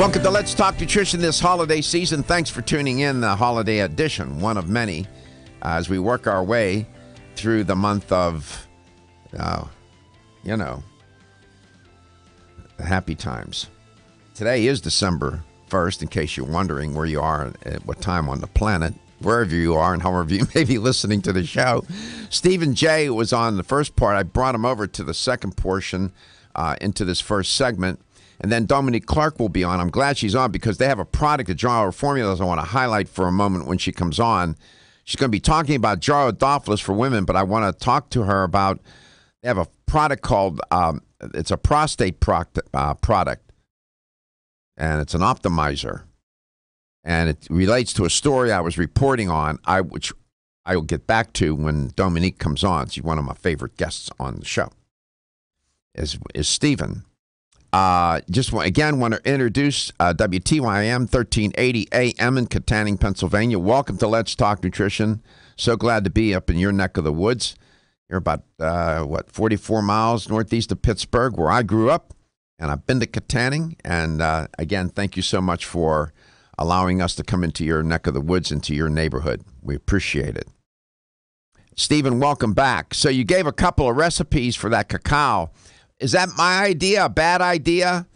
S1: Welcome to Let's Talk Nutrition this holiday season. Thanks for tuning in, the holiday edition, one of many, as we work our way through the month of, the happy times. Today is December 1st, in case you're wondering where you are at what time on the planet, wherever you are and however you may be listening to the show. Stephen J. was on the first part. I brought him over to the second portion into this first segment. And then Dominique Clark will be on. I'm glad she's on because they have a product at Jarrow Formulas I want to highlight for a moment when she comes on. She's going to be talking about Jarrow Dophilus for women, but I want to talk to her about, they have a product called, it's a prostate product, and it's an optimizer. And it relates to a story I was reporting on, which I will get back to when Dominique comes on. She's one of my favorite guests on the show, is Stephen. Want to introduce WTYM 1380 AM in Katanning, Pennsylvania. Welcome to Let's Talk Nutrition. So glad to be up in your neck of the woods. You're about, 44 miles northeast of Pittsburgh, where I grew up, and I've been to Katanning. And again, thank you so much for allowing us to come into your neck of the woods, into your neighborhood. We appreciate it. Stephen, welcome back. So you gave a couple of recipes for that cacao. Is that my idea, a bad idea?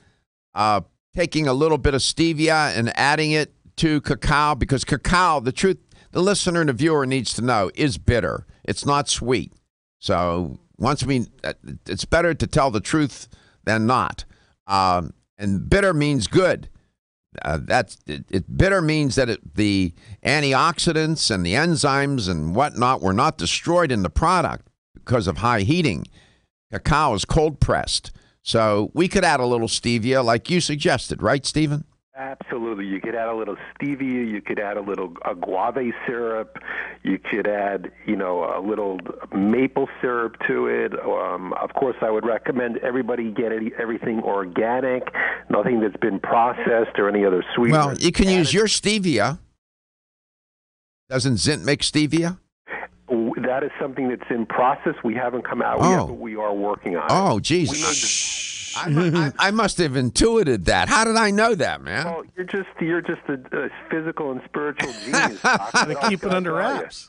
S1: Taking a little bit of stevia and adding it to cacao? Because cacao, the truth, the listener and the viewer needs to know, is bitter. It's not sweet. So it's better to tell the truth than not. And bitter means good. Bitter means that the antioxidants and the enzymes and whatnot were not destroyed in the product because of high heating. Cacao is cold pressed, so we could add a little stevia like you suggested, right, Stephen?
S7: Absolutely. You could add a little stevia. You could add a little agave syrup. You could add, a little maple syrup to it. Of course, I would recommend everybody get everything organic, nothing that's been processed or any other sweeteners.
S1: Well, you can use your stevia. Doesn't Zint make stevia?
S7: That is something that's in process. We haven't come out yet, but we are working on it.
S1: Oh, geez. I must have intuited that. How did I know that, man?
S7: Well, you're just a physical and spiritual genius.
S2: Gotta keep it under wraps.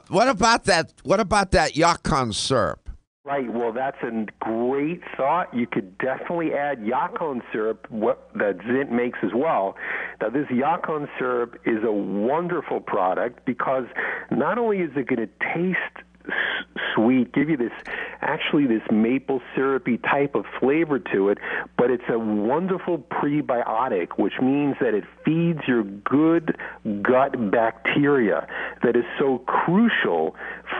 S1: What about that Yacon syrup?
S7: Right. Well, that's a great thought. You could definitely add Yacon syrup, that Zint makes as well. Now, this Yacon syrup is a wonderful product because not only is it going to taste sweet, give you this maple syrupy type of flavor to it, but it's a wonderful prebiotic, which means that it feeds your good gut bacteria that is so crucial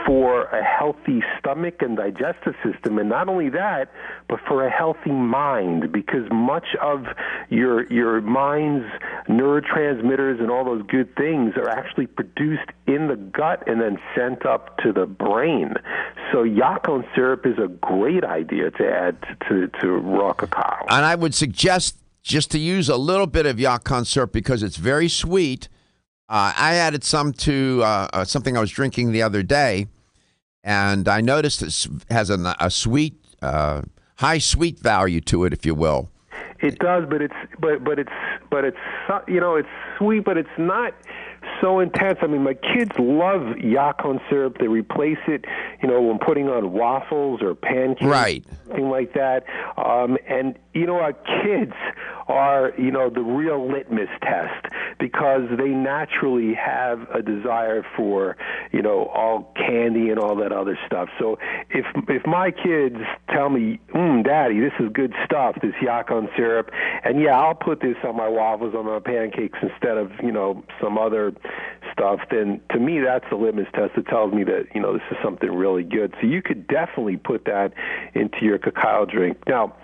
S7: for a healthy stomach and digestive system. And not only that, but for a healthy mind, because much of your mind's neurotransmitters and all those good things are actually produced in the gut and then sent up to the brain. So Yacon syrup is a great idea to add to raw cacao.
S1: And I would suggest just to use a little bit of Yacon syrup because it's very sweet. I added some to something I was drinking the other day, and I noticed it has a sweet, high sweet value to it, if you will.
S7: It does, but it's it's sweet, but it's not so intense. I mean, my kids love Yacon syrup. They replace it, when putting on waffles or pancakes,
S1: right,
S7: something like that. And our kids are, the real litmus test because they naturally have a desire for, all candy and all that other stuff. So if my kids tell me, Daddy, this is good stuff, this Yacon syrup, and yeah, I'll put this on my waffles, on my pancakes instead of, some other stuff, then to me that's the litmus test that tells me that, this is something really good. So you could definitely put that into your cacao drink. Now,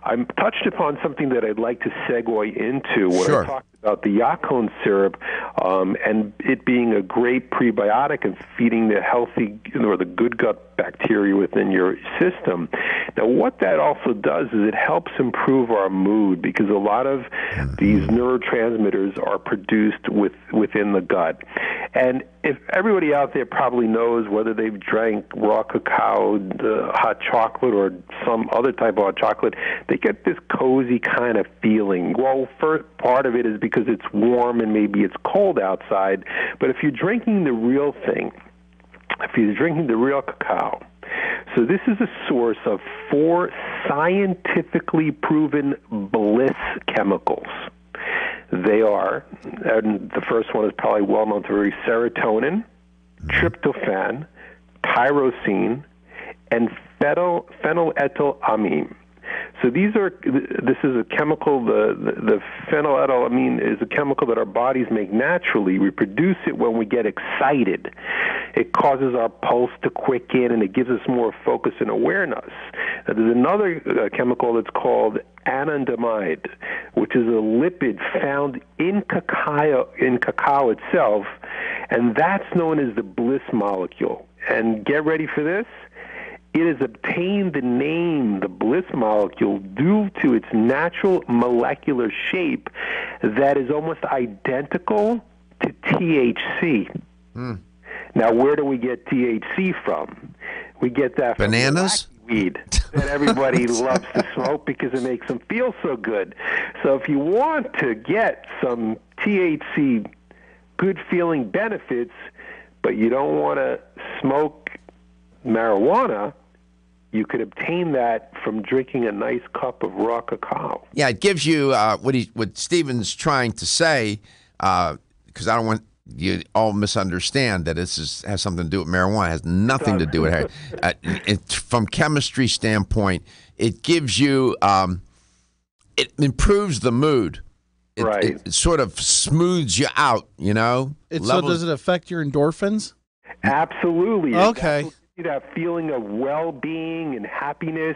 S7: I touched upon something that I'd like to segue into when I talked about the Yacon syrup and it being a great prebiotic and feeding the healthy or the good gut bacteria within your system. Now, what that also does is it helps improve our mood, because a lot of these neurotransmitters are produced within the gut. And if everybody out there probably knows, whether they've drank raw cacao, hot chocolate, or some other type of hot chocolate, they get this cozy kind of feeling. Well, first part of it is because it's warm and maybe it's cold outside, but if you're drinking the real thing, if you're drinking the real cacao, so this is a source of 4 scientifically proven bliss chemicals. They are, and the first one is probably well known to everybody, serotonin, tryptophan, tyrosine, and phenylethylamine. So this is a chemical, the phenylethylamine is a chemical that our bodies make naturally. We produce it when we get excited. It causes our pulse to quicken, and it gives us more focus and awareness. Now, there's another chemical that's called anandamide, which is a lipid found in cacao itself, and that's known as the bliss molecule. And get ready for this. It has obtained the name, the bliss molecule, due to its natural molecular shape that is almost identical to THC. Now, where do we get THC from? We get that from
S1: bananas?
S7: Weed that everybody loves to smoke because it makes them feel so good. So if you want to get some THC good-feeling benefits, but you don't want to smoke marijuana, you could obtain that from drinking a nice cup of raw cacao.
S1: Yeah, it gives you what Stephen's trying to say, because I don't want you all misunderstand that this has something to do with marijuana. It has nothing to do with it. From chemistry standpoint, it gives you, it improves the mood. It sort of smooths you out, you know?
S2: So does it affect your endorphins?
S7: Absolutely.
S2: Okay.
S7: That feeling of well-being and happiness,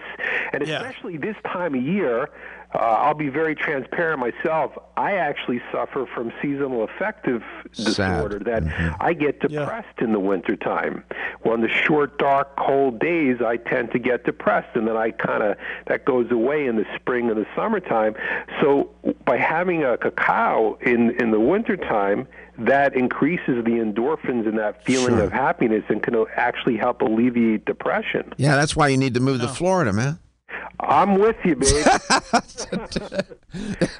S7: and especially this time of year, I'll be very transparent myself. I actually suffer from seasonal affective disorder that I get depressed in the wintertime. Well, in the short, dark, cold days, I tend to get depressed, and then that goes away in the spring and the summertime. So by having a cacao in the wintertime, that increases the endorphins and that feeling of happiness and can actually help alleviate depression.
S1: Yeah, that's why you need to move to Florida, man.
S7: I'm with you, babe.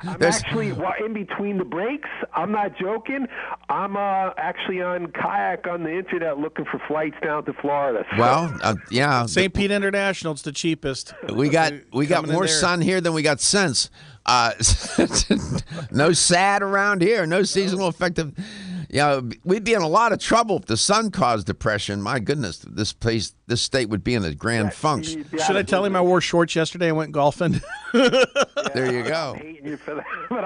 S7: I'm actually, in between the breaks, I'm not joking, I'm actually on kayak on the internet looking for flights down to Florida. So.
S1: Well, yeah.
S2: St. Pete International, it's the cheapest.
S1: We got more sun here than we got sense. No sad around here. No seasonal affective. We'd be in a lot of trouble if the sun caused depression. My goodness, this state would be in a grand funk.
S2: Should I tell him I wore shorts yesterday and went golfing?
S1: There you go.
S7: I'm hating you for that, but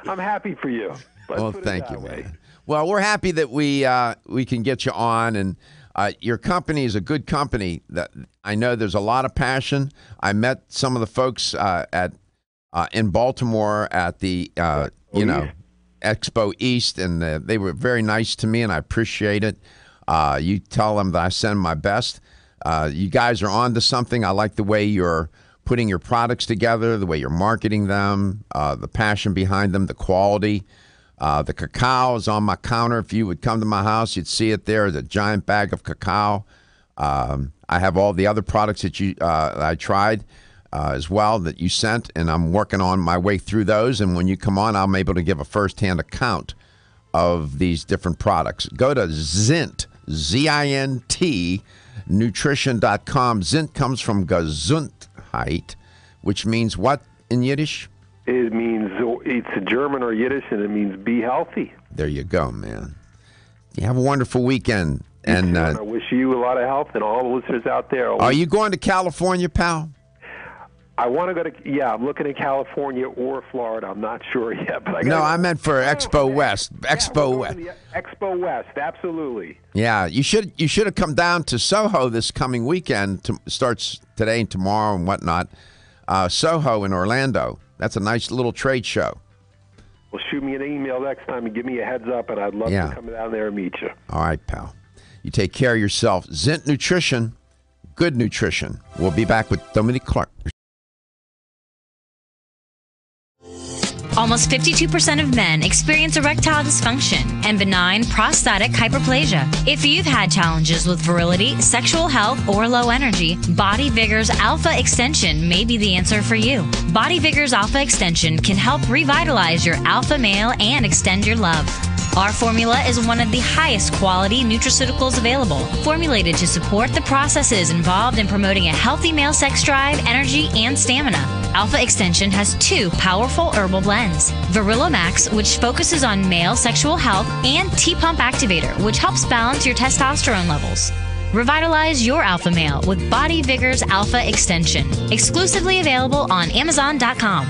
S7: I'm happy for you.
S1: Well, thank you, man. Well, we're happy that we can get you on, and your company is a good company. That I know there's a lot of passion. I met some of the folks in Baltimore at the Expo East, and they were very nice to me, and I appreciate it. You tell them that I send my best. You guys are on to something. I like the way you're putting your products together, the way you're marketing them, the passion behind them, the quality. The cacao is on my counter. If you would come to my house, you'd see it there. There's a giant bag of cacao. I have all the other products that I tried as well that you sent, and I'm working on my way through those. And when you come on, I'm able to give a firsthand account of these different products. Go to Zint, Z-I-N-T, nutrition.com. Zint comes from Gesundheit, which means what in Yiddish?
S7: It means, it's a German or Yiddish, and it means be healthy.
S1: There you go, man. You have a wonderful weekend. And
S7: I wish you a lot of health and all the listeners out there.
S1: Are you going to California, pal?
S7: I want to go to, I'm looking at California or Florida. I'm not sure yet. But
S1: I meant for Expo West. Expo West.
S7: Expo West, absolutely.
S1: Yeah, you should have come down to Soho this coming weekend. Starts today and tomorrow and whatnot. Soho in Orlando. That's a nice little trade show.
S7: Well, shoot me an email next time and give me a heads up, and I'd love to come down there and meet you.
S1: All right, pal. You take care of yourself. Zint Nutrition, good nutrition. We'll be back with Dominique Clark.
S8: Almost 52% of men experience erectile dysfunction and benign prostatic hyperplasia. If you've had challenges with virility, sexual health, or low energy, Body Vigor's Alpha Extension may be the answer for you. Body Vigor's Alpha Extension can help revitalize your alpha male and extend your love. Our formula is one of the highest quality nutraceuticals available, formulated to support the processes involved in promoting a healthy male sex drive, energy, and stamina. Alpha Extension has 2 powerful herbal blends, Virilomax, which focuses on male sexual health, and T-Pump Activator, which helps balance your testosterone levels. Revitalize your alpha male with Body Vigor's Alpha Extension, exclusively available on Amazon.com.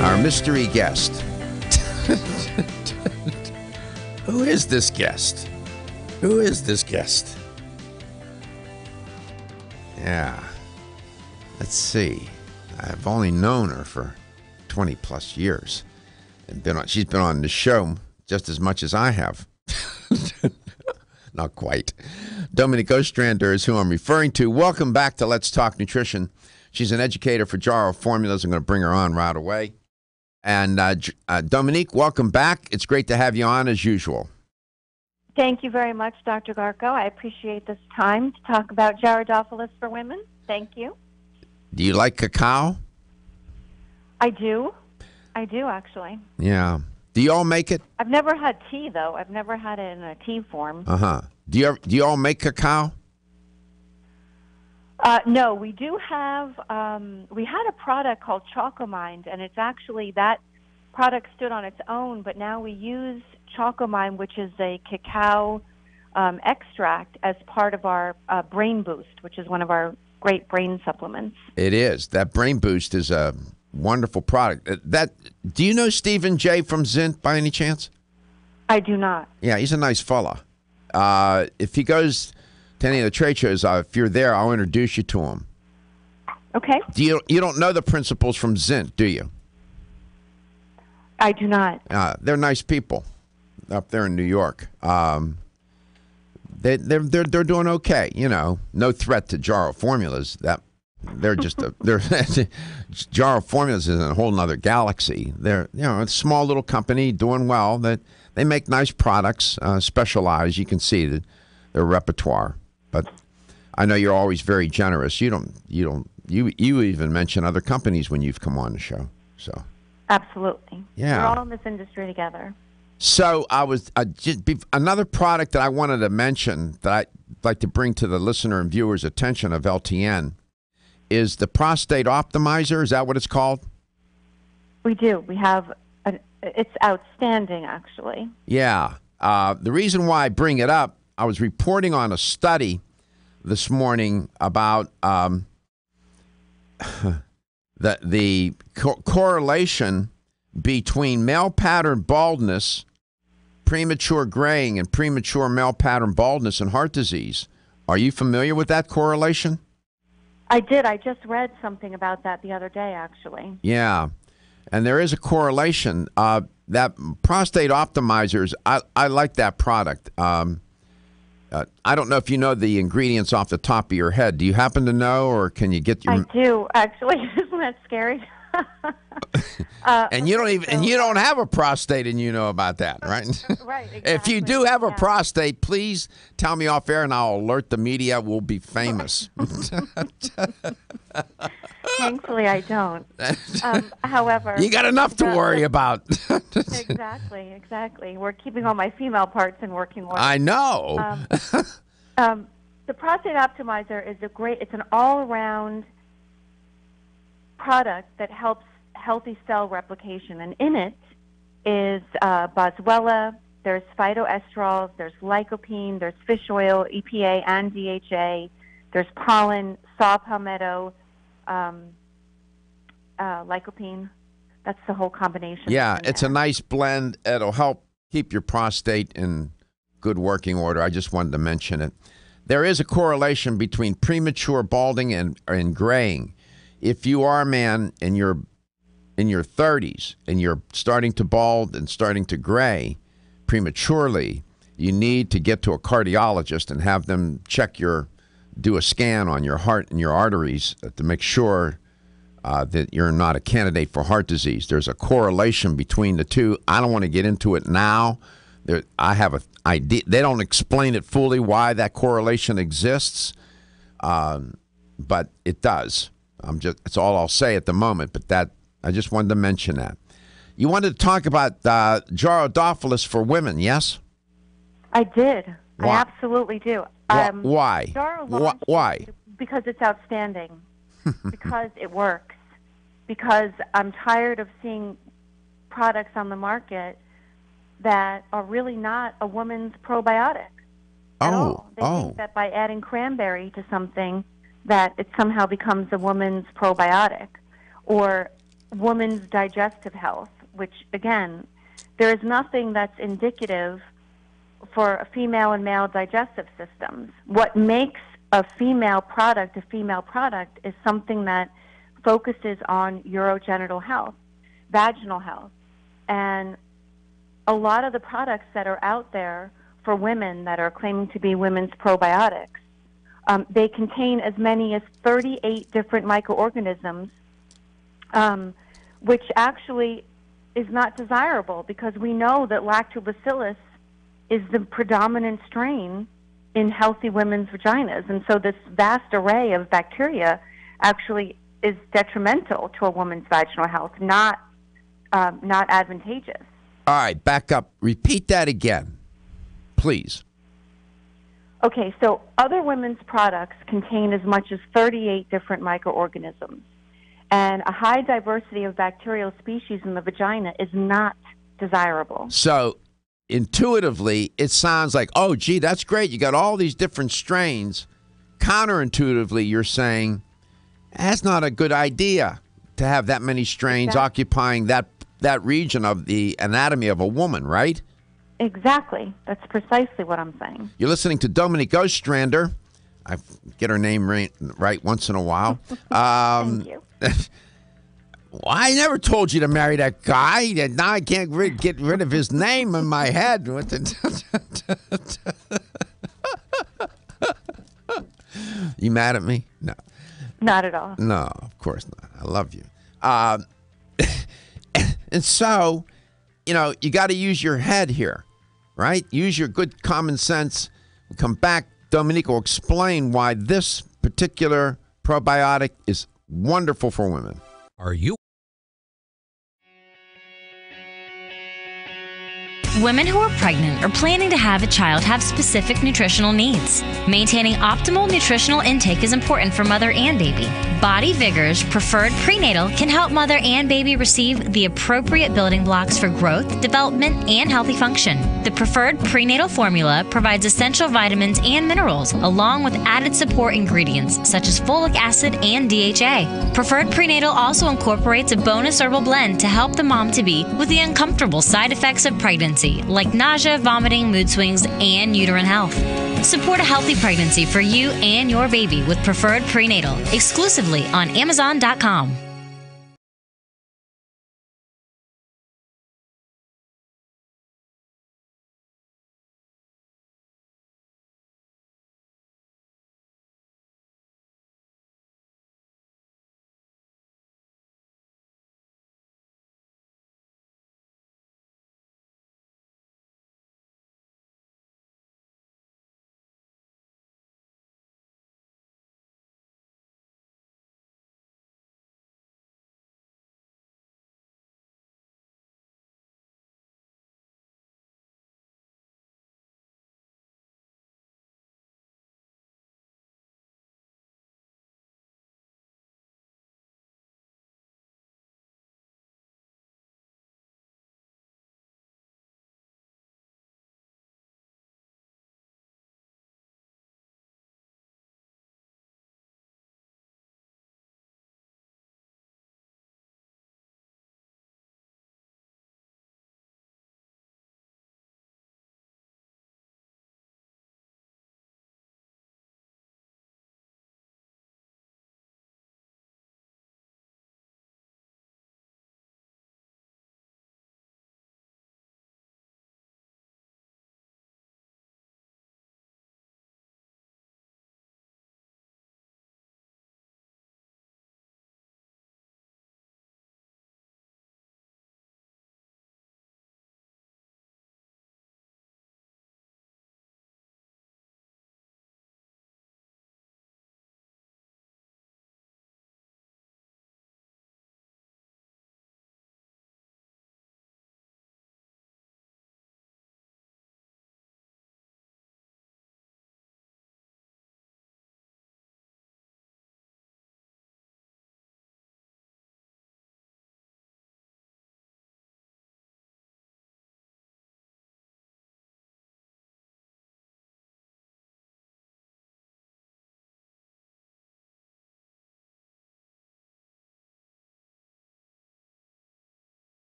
S1: Our mystery guest. Who is this guest? Who is this guest? Yeah. Let's see. I've only known her for 20 plus years. And she's been on the show just as much as I have. Not quite. Dominique Ostrander is who I'm referring to. Welcome back to Let's Talk Nutrition. She's an educator for Jarrow Formulas. I'm going to bring her on right away. And Dominique, welcome back. It's great to have you on as usual.
S9: Thank you very much, Dr. Garko. I appreciate this time to talk about Jarrow for women. Thank you.
S1: Do you like cacao?
S9: I do. I do, actually.
S1: Yeah. Do you all make it?
S9: I've never had tea, though. I've never had it in a tea form.
S1: Uh-huh. Do you all make cacao?
S9: No, we do have, we had a product called Chocomine, and it's actually, that product stood on its own, but now we use Chocomine, which is a cacao extract, as part of our Brain Boost, which is one of our great brain supplements. It
S1: is. That Brain Boost is a wonderful product. Do you know Stephen J. from Zint by any chance?
S9: I do not.
S1: Yeah, he's a nice fella. If he goes to any of the trade shows, if you're there, I'll introduce you to him.
S9: Okay.
S1: You don't know the principals from Zint, do you?
S9: I do not.
S1: They're nice people up there in New York. They're doing okay. No threat to Jarrow Formulas. They're just Jarrow Formulas is in a whole nother galaxy. They're a small little company doing well. That they make nice products, specialized. You can see their repertoire. But I know you're always very generous. You even mention other companies when you've come on the show. So
S9: absolutely,
S1: yeah,
S9: we're all in this industry together.
S1: So I was another product that I wanted to mention that I'd like to bring to the listener and viewers' attention of LTN is the Prostate Optimizer. Is that what it's called?
S9: We do. We have it's outstanding, actually.
S1: Yeah. The reason why I bring it up, I was reporting on a study this morning about the correlation between male pattern baldness, premature graying, and premature male pattern baldness and heart disease. Are you familiar with that correlation?
S9: I did. I just read something about that the other day, actually.
S1: Yeah. And there is a correlation. That Prostate Optimizers, I like that product. I don't know if you know the ingredients off the top of your head. Do you happen to know, or can you get your?
S9: I do, actually. Isn't that scary?
S1: And you don't have a prostate, and you know about that, right?
S9: Right. Exactly.
S1: If you do have a prostate, please tell me off air, and I'll alert the media. We'll be famous.
S9: Thankfully, I don't. However,
S1: you got enough to worry about.
S9: Exactly. We're keeping all my female parts in working order.
S1: I know.
S9: The Prostate Optimizer is it's an all-around product that helps healthy cell replication, and in it is boswellia, there's phytoestrols, there's lycopene, there's fish oil, EPA and DHA, there's pollen, saw palmetto, lycopene. That's the whole combination.
S1: Yeah, it's a nice blend. It'll help keep your prostate in good working order. I just wanted to mention it. There is a correlation between premature balding and graying. If you are a man and you're in your 30s and you're starting to bald and starting to gray prematurely, you need to get to a cardiologist and have them do a scan on your heart and your arteries to make sure that you're not a candidate for heart disease. There's a correlation between the two. I don't want to get into it now. I have an idea. They don't explain it fully why that correlation exists, but it does. That's all I'll say at the moment, but I just wanted to mention that. You wanted to talk about Jarrow for women, yes?
S9: I did.
S1: Why?
S9: I absolutely do.
S1: Why? Why?
S9: Because it's outstanding. Because it works. Because I'm tired of seeing products on the market that are really not a woman's probiotic at all. They think that by adding cranberry to something that it somehow becomes a woman's probiotic or woman's digestive health, which, again, there is nothing that's indicative for a female and male digestive systems. What makes a female product is something that focuses on urogenital health. vaginal health. And a lot of the products that are out there for women that are claiming to be women's probiotics, they contain as many as 38 different microorganisms, which actually is not desirable because we know that lactobacillus is the predominant strain in healthy women's vaginas. And so this vast array of bacteria actually is detrimental to a woman's vaginal health, not advantageous.
S1: All right, back up. Repeat that again, please.
S9: Okay, so other women's products contain as much as 38 different microorganisms. And a high diversity of bacterial species in the vagina is not desirable.
S1: So intuitively, it sounds like, oh, gee, that's great. You got all these different strains. Counterintuitively, you're saying that's not a good idea to have that many strains occupying that region of the anatomy of a woman, right?
S9: Exactly. That's precisely what I'm saying.
S1: You're listening to Dominique Ostrander. I get her name right once in a while.
S9: Thank you.
S1: Well, I never told you to marry that guy. Now I can't get rid of his name in my head. You mad at me? No.
S9: Not at all.
S1: No, of course not. I love you. And so, you got to use your head here, right? Use your good common sense. We'll come back. Dominique will explain why this particular probiotic is wonderful for women.
S10: Are you?
S8: Women who are pregnant or planning to have a child have specific nutritional needs. Maintaining optimal nutritional intake is important for mother and baby. Body Vigor's Preferred Prenatal can help mother and baby receive the appropriate building blocks for growth, development, and healthy function. The Preferred Prenatal formula provides essential vitamins and minerals, along with added support ingredients such as folic acid and DHA. Preferred Prenatal also incorporates a bonus herbal blend to help the mom-to-be with the uncomfortable side effects of pregnancy, like nausea, vomiting, mood swings, and uterine health. Support a healthy pregnancy for you and your baby with Preferred Prenatal, exclusively on Amazon.com.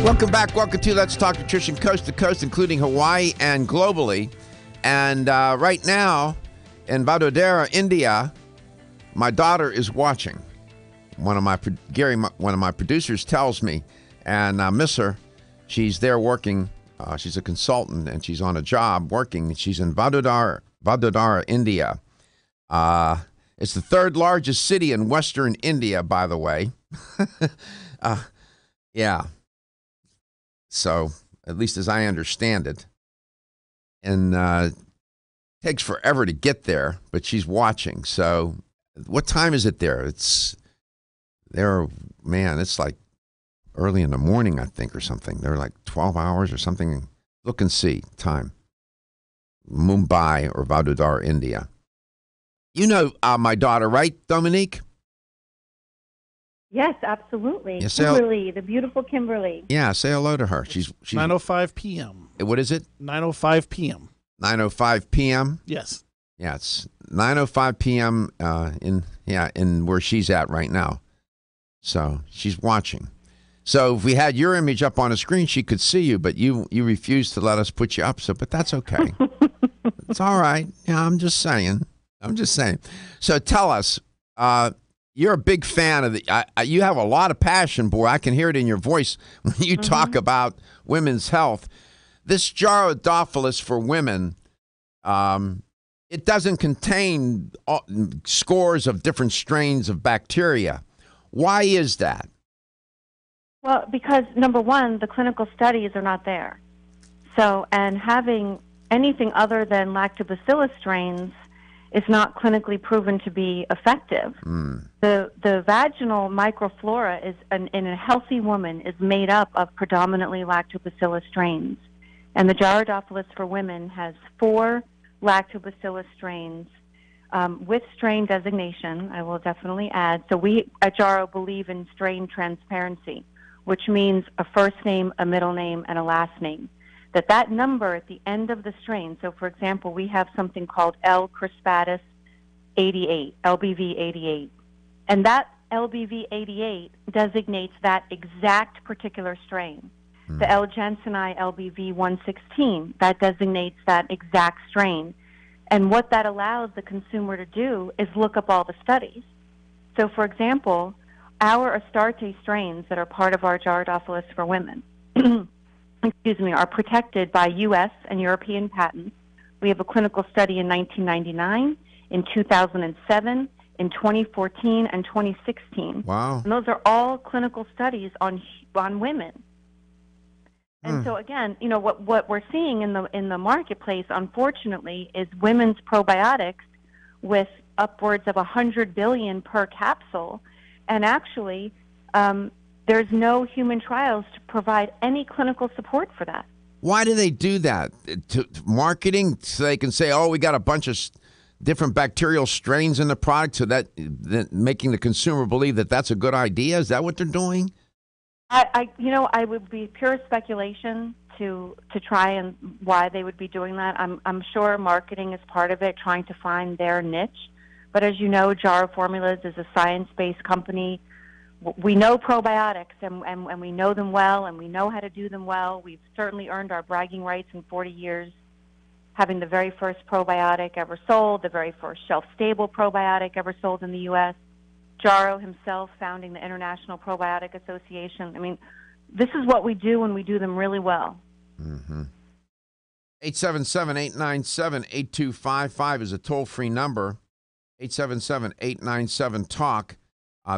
S1: Welcome back. Welcome to Let's Talk Nutrition Coast to Coast, including Hawaii and globally. And right now in Vadodara, India, my daughter is watching. One of my producers tells me, and I miss her. She's there working. She's a consultant, and she's on a job working. She's in Vadodara, India. It's the third largest city in Western India, by the way. Yeah. So, at least as I understand it. And it takes forever to get there, but she's watching. So, what time is it there? It's like early in the morning, I think, or something. They're like 12 hours or something. Look and see time. Mumbai or Vadodara, India. You know my daughter, right, Dominique?
S9: Yes, absolutely.
S1: Yeah,
S9: Kimberly, the beautiful Kimberly.
S1: Yeah, say hello to her. She's
S2: 9:05 p.m.
S1: What is it?
S2: 9:05 p.m.
S1: 9:05 p.m.
S2: Yes.
S1: Yeah, it's 9:05 p.m. in where she's at right now. So she's watching. So if we had your image up on a screen, she could see you, but you refused to let us put you up. So, but that's okay. It's all right. Yeah, I'm just saying. So tell us. You're a big fan of you have a lot of passion, boy. I can hear it in your voice when you talk about women's health. This Jarrow for women, it doesn't contain scores of different strains of bacteria. Why is that?
S9: Well, because number one, the clinical studies are not there. So, and having anything other than lactobacillus strains is not clinically proven to be effective. The vaginal microflora in a healthy woman is made up of predominantly lactobacillus strains. And the Jarrow for women has 4 lactobacillus strains with strain designation, I will definitely add. So we at Jarrow believe in strain transparency, which means a first name, a middle name, and a last name. That number at the end of the strain, so for example, we have something called L. crispatus 88, LBV 88. And that LBV 88 designates that exact particular strain. The L. jensenii LBV 116, that designates that exact strain. And what that allows the consumer to do is look up all the studies. So for example, our Astarte strains that are part of our Jarrow for women are protected by U.S. and European patents. We have a clinical study in 1999, in 2007, in 2014, and 2016.
S1: Wow.
S9: And those are all clinical studies on women. And so again, you know, what we're seeing in the marketplace, unfortunately, is women's probiotics with upwards of 100 billion per capsule, and actually there's no human trials to provide any clinical support for that.
S1: Why do they do that? To marketing, so they can say, "Oh, we got a bunch of different bacterial strains in the product," so that making the consumer believe that that's a good idea. Is that what they're doing?
S9: I would be pure speculation to try and why they would be doing that. I'm sure marketing is part of it, trying to find their niche. But as you know, Jarrow Formulas is a science-based company. We know probiotics, and we know them well, and we know how to do them well. We've certainly earned our bragging rights in 40 years, having the very first probiotic ever sold, the very first shelf-stable probiotic ever sold in the U.S., Jarrow himself founding the International Probiotic Association. I mean, this is what we do, and we do them really well.
S1: 877-897-8255 is a toll-free number. 877-897-TALK.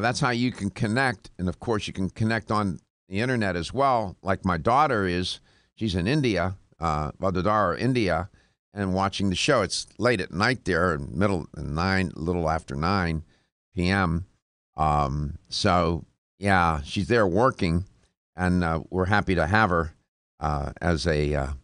S1: That's how you can connect. And, of course, you can connect on the Internet as well, like my daughter is. She's in India, Vadodara, India, and watching the show. It's late at night there, a little after 9 p.m. So, yeah, she's there working, and we're happy to have her as a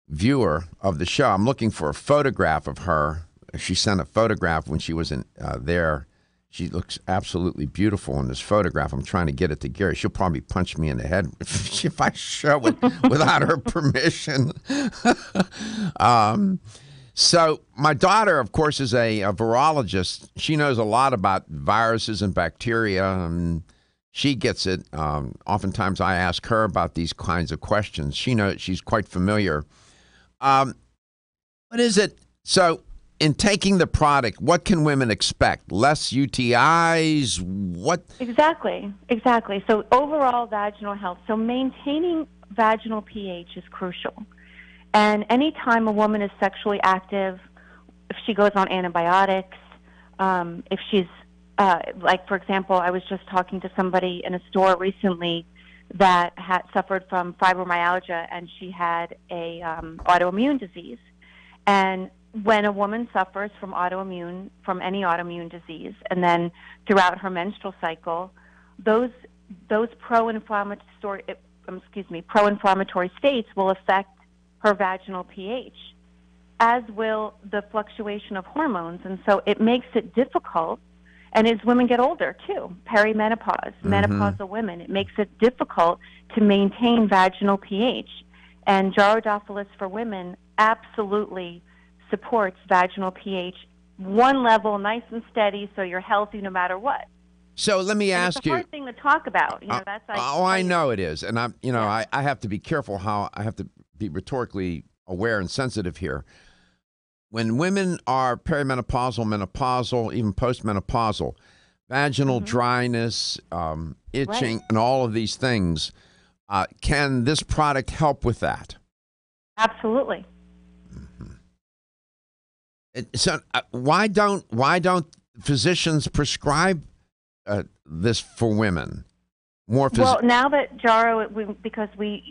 S1: viewer of the show. I'm looking for a photograph of her. She sent a photograph when she was in there. She looks absolutely beautiful in this photograph. I'm trying to get it to Gary. She'll probably punch me in the head if I show it without her permission. So my daughter, of course, is a virologist. She knows a lot about viruses and bacteria. And She gets it. Oftentimes I ask her about these kinds of questions. She knows, she's quite familiar. What is it? So in taking the product, what can women expect? Less UTIs? What?
S9: Exactly. So overall vaginal health. So maintaining vaginal pH is crucial. And anytime a woman is sexually active, if she goes on antibiotics, if she's, like, for example, I was just talking to somebody in a store recently that had suffered from fibromyalgia, and she had a autoimmune disease. And when a woman suffers from any autoimmune disease, and then throughout her menstrual cycle, those pro-inflammatory states will affect her vaginal pH, as will the fluctuation of hormones. And so it makes it difficult. And as women get older, too, perimenopause, menopausal women, it makes it difficult to maintain vaginal pH. And Jarrow for Women absolutely supports vaginal pH one level, nice and steady, so you're healthy no matter what.
S1: So let me ask you.
S9: It's a hard thing to talk about. That's like,
S1: I know it is, and I have to be careful how I have to be rhetorically aware and sensitive here. When women are perimenopausal, menopausal, even postmenopausal, vaginal dryness, itching, and all of these things, can this product help with that?
S9: Absolutely.
S1: So why don't physicians prescribe this for women?
S9: Well, now that Jarrow, because we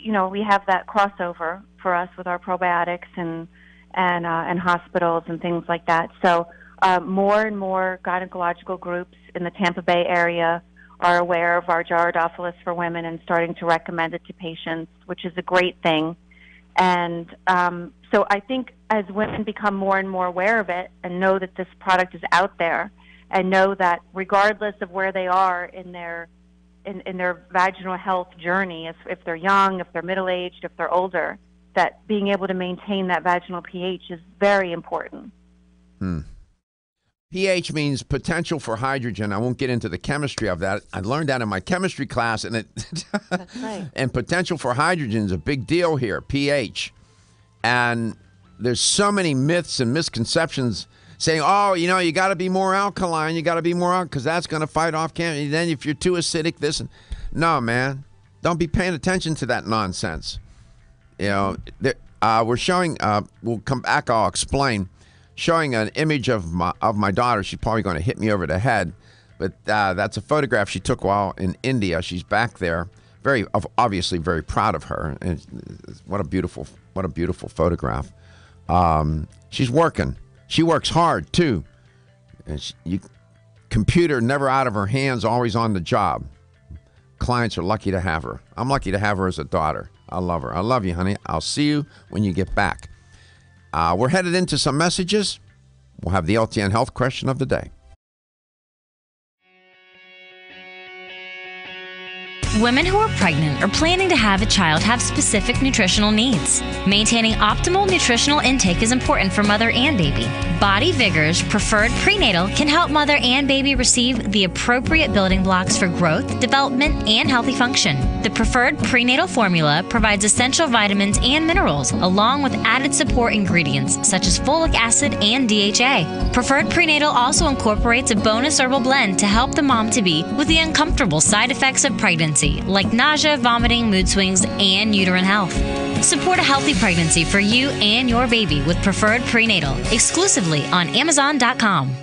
S9: have that crossover for us with our probiotics and hospitals and things like that. So more and more gynecological groups in the Tampa Bay area are aware of our Jarrow for Women and starting to recommend it to patients, which is a great thing. And so I think as women become more and more aware of it and know that this product is out there, and know that regardless of where they are in their vaginal health journey, if they're young, if they're middle-aged, if they're older, that being able to maintain that vaginal pH is very important.
S1: pH means potential for hydrogen. I won't get into the chemistry of that. I learned that in my chemistry class, and
S9: That's right.
S1: And potential for hydrogen is a big deal here, pH. And there's so many myths and misconceptions saying, oh, you got to be more alkaline, because that's going to fight off cancer. Then if you're too acidic, this. No, man. Don't be paying attention to that nonsense. We're showing, we'll come back, I'll explain, showing an image of my daughter. She's probably going to hit me over the head, but that's a photograph she took while in India. She's back there, obviously very proud of her. And what a beautiful photograph. She's working. She works hard, too. And computer never out of her hands, always on the job. Clients are lucky to have her. I'm lucky to have her as a daughter. I love her. I love you, honey. I'll see you when you get back. We're headed into some messages. We'll have the LTN Health question of the day.
S8: Women who are pregnant or planning to have a child have specific nutritional needs. Maintaining optimal nutritional intake is important for mother and baby. Body Vigor's Preferred Prenatal can help mother and baby receive the appropriate building blocks for growth, development, and healthy function. The Preferred Prenatal formula provides essential vitamins and minerals, along with added support ingredients such as folic acid and DHA. Preferred Prenatal also incorporates a bonus herbal blend to help the mom-to-be with the uncomfortable side effects of pregnancy, like nausea, vomiting, mood swings, and uterine health. Support a healthy pregnancy for you and your baby with Preferred Prenatal, exclusively on Amazon.com.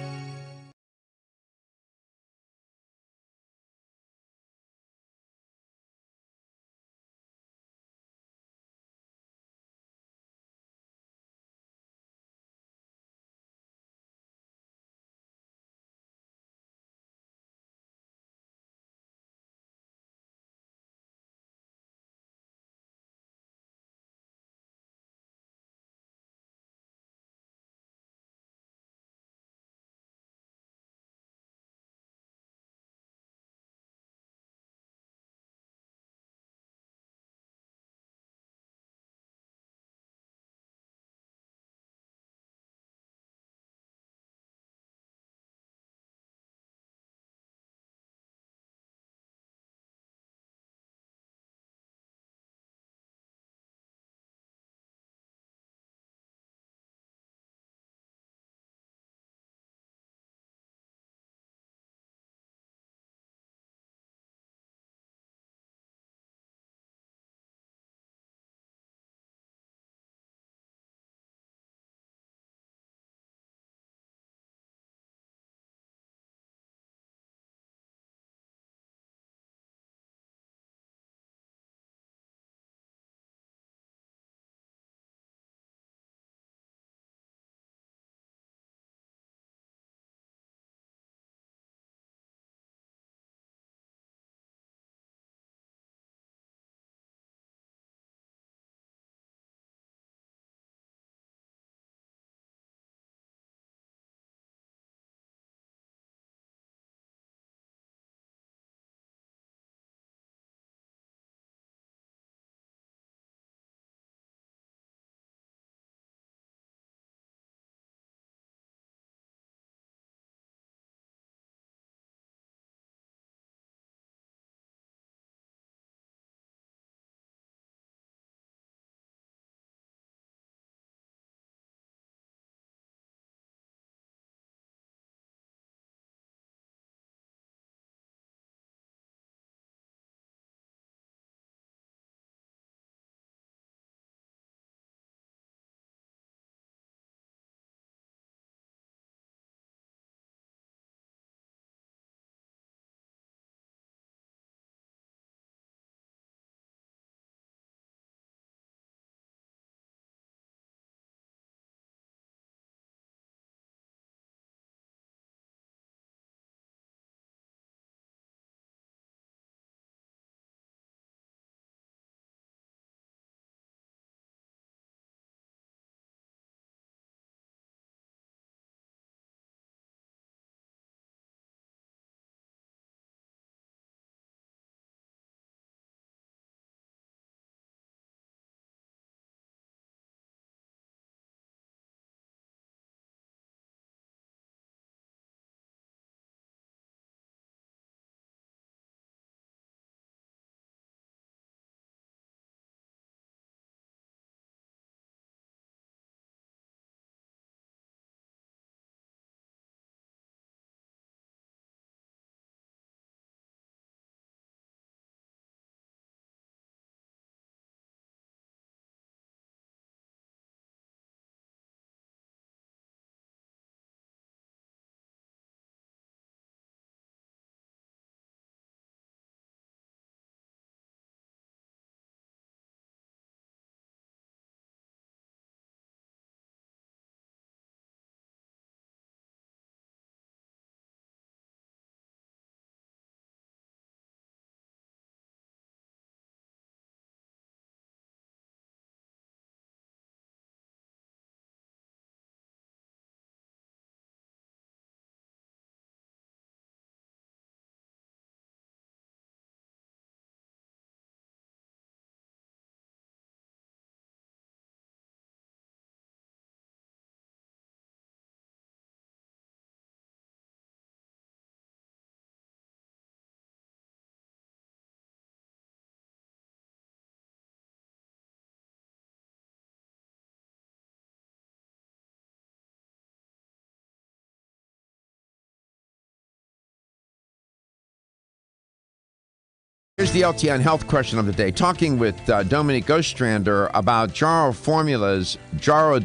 S1: Here's the LTN health question of the day. Talking with Dominique Ostrander about Jarrow Formula's Jarrow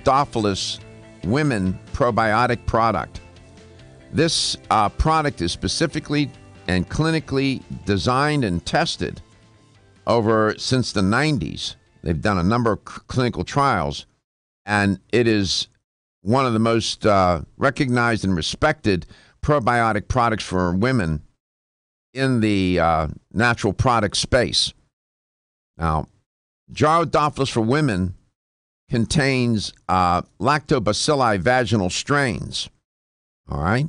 S1: Women Probiotic product. This product is specifically and clinically designed and tested since the 90s. They've done a number of clinical trials, and it is one of the most recognized and respected probiotic products for women in the natural product space. Now, Jarrow for Women contains lactobacilli vaginal strains, all right,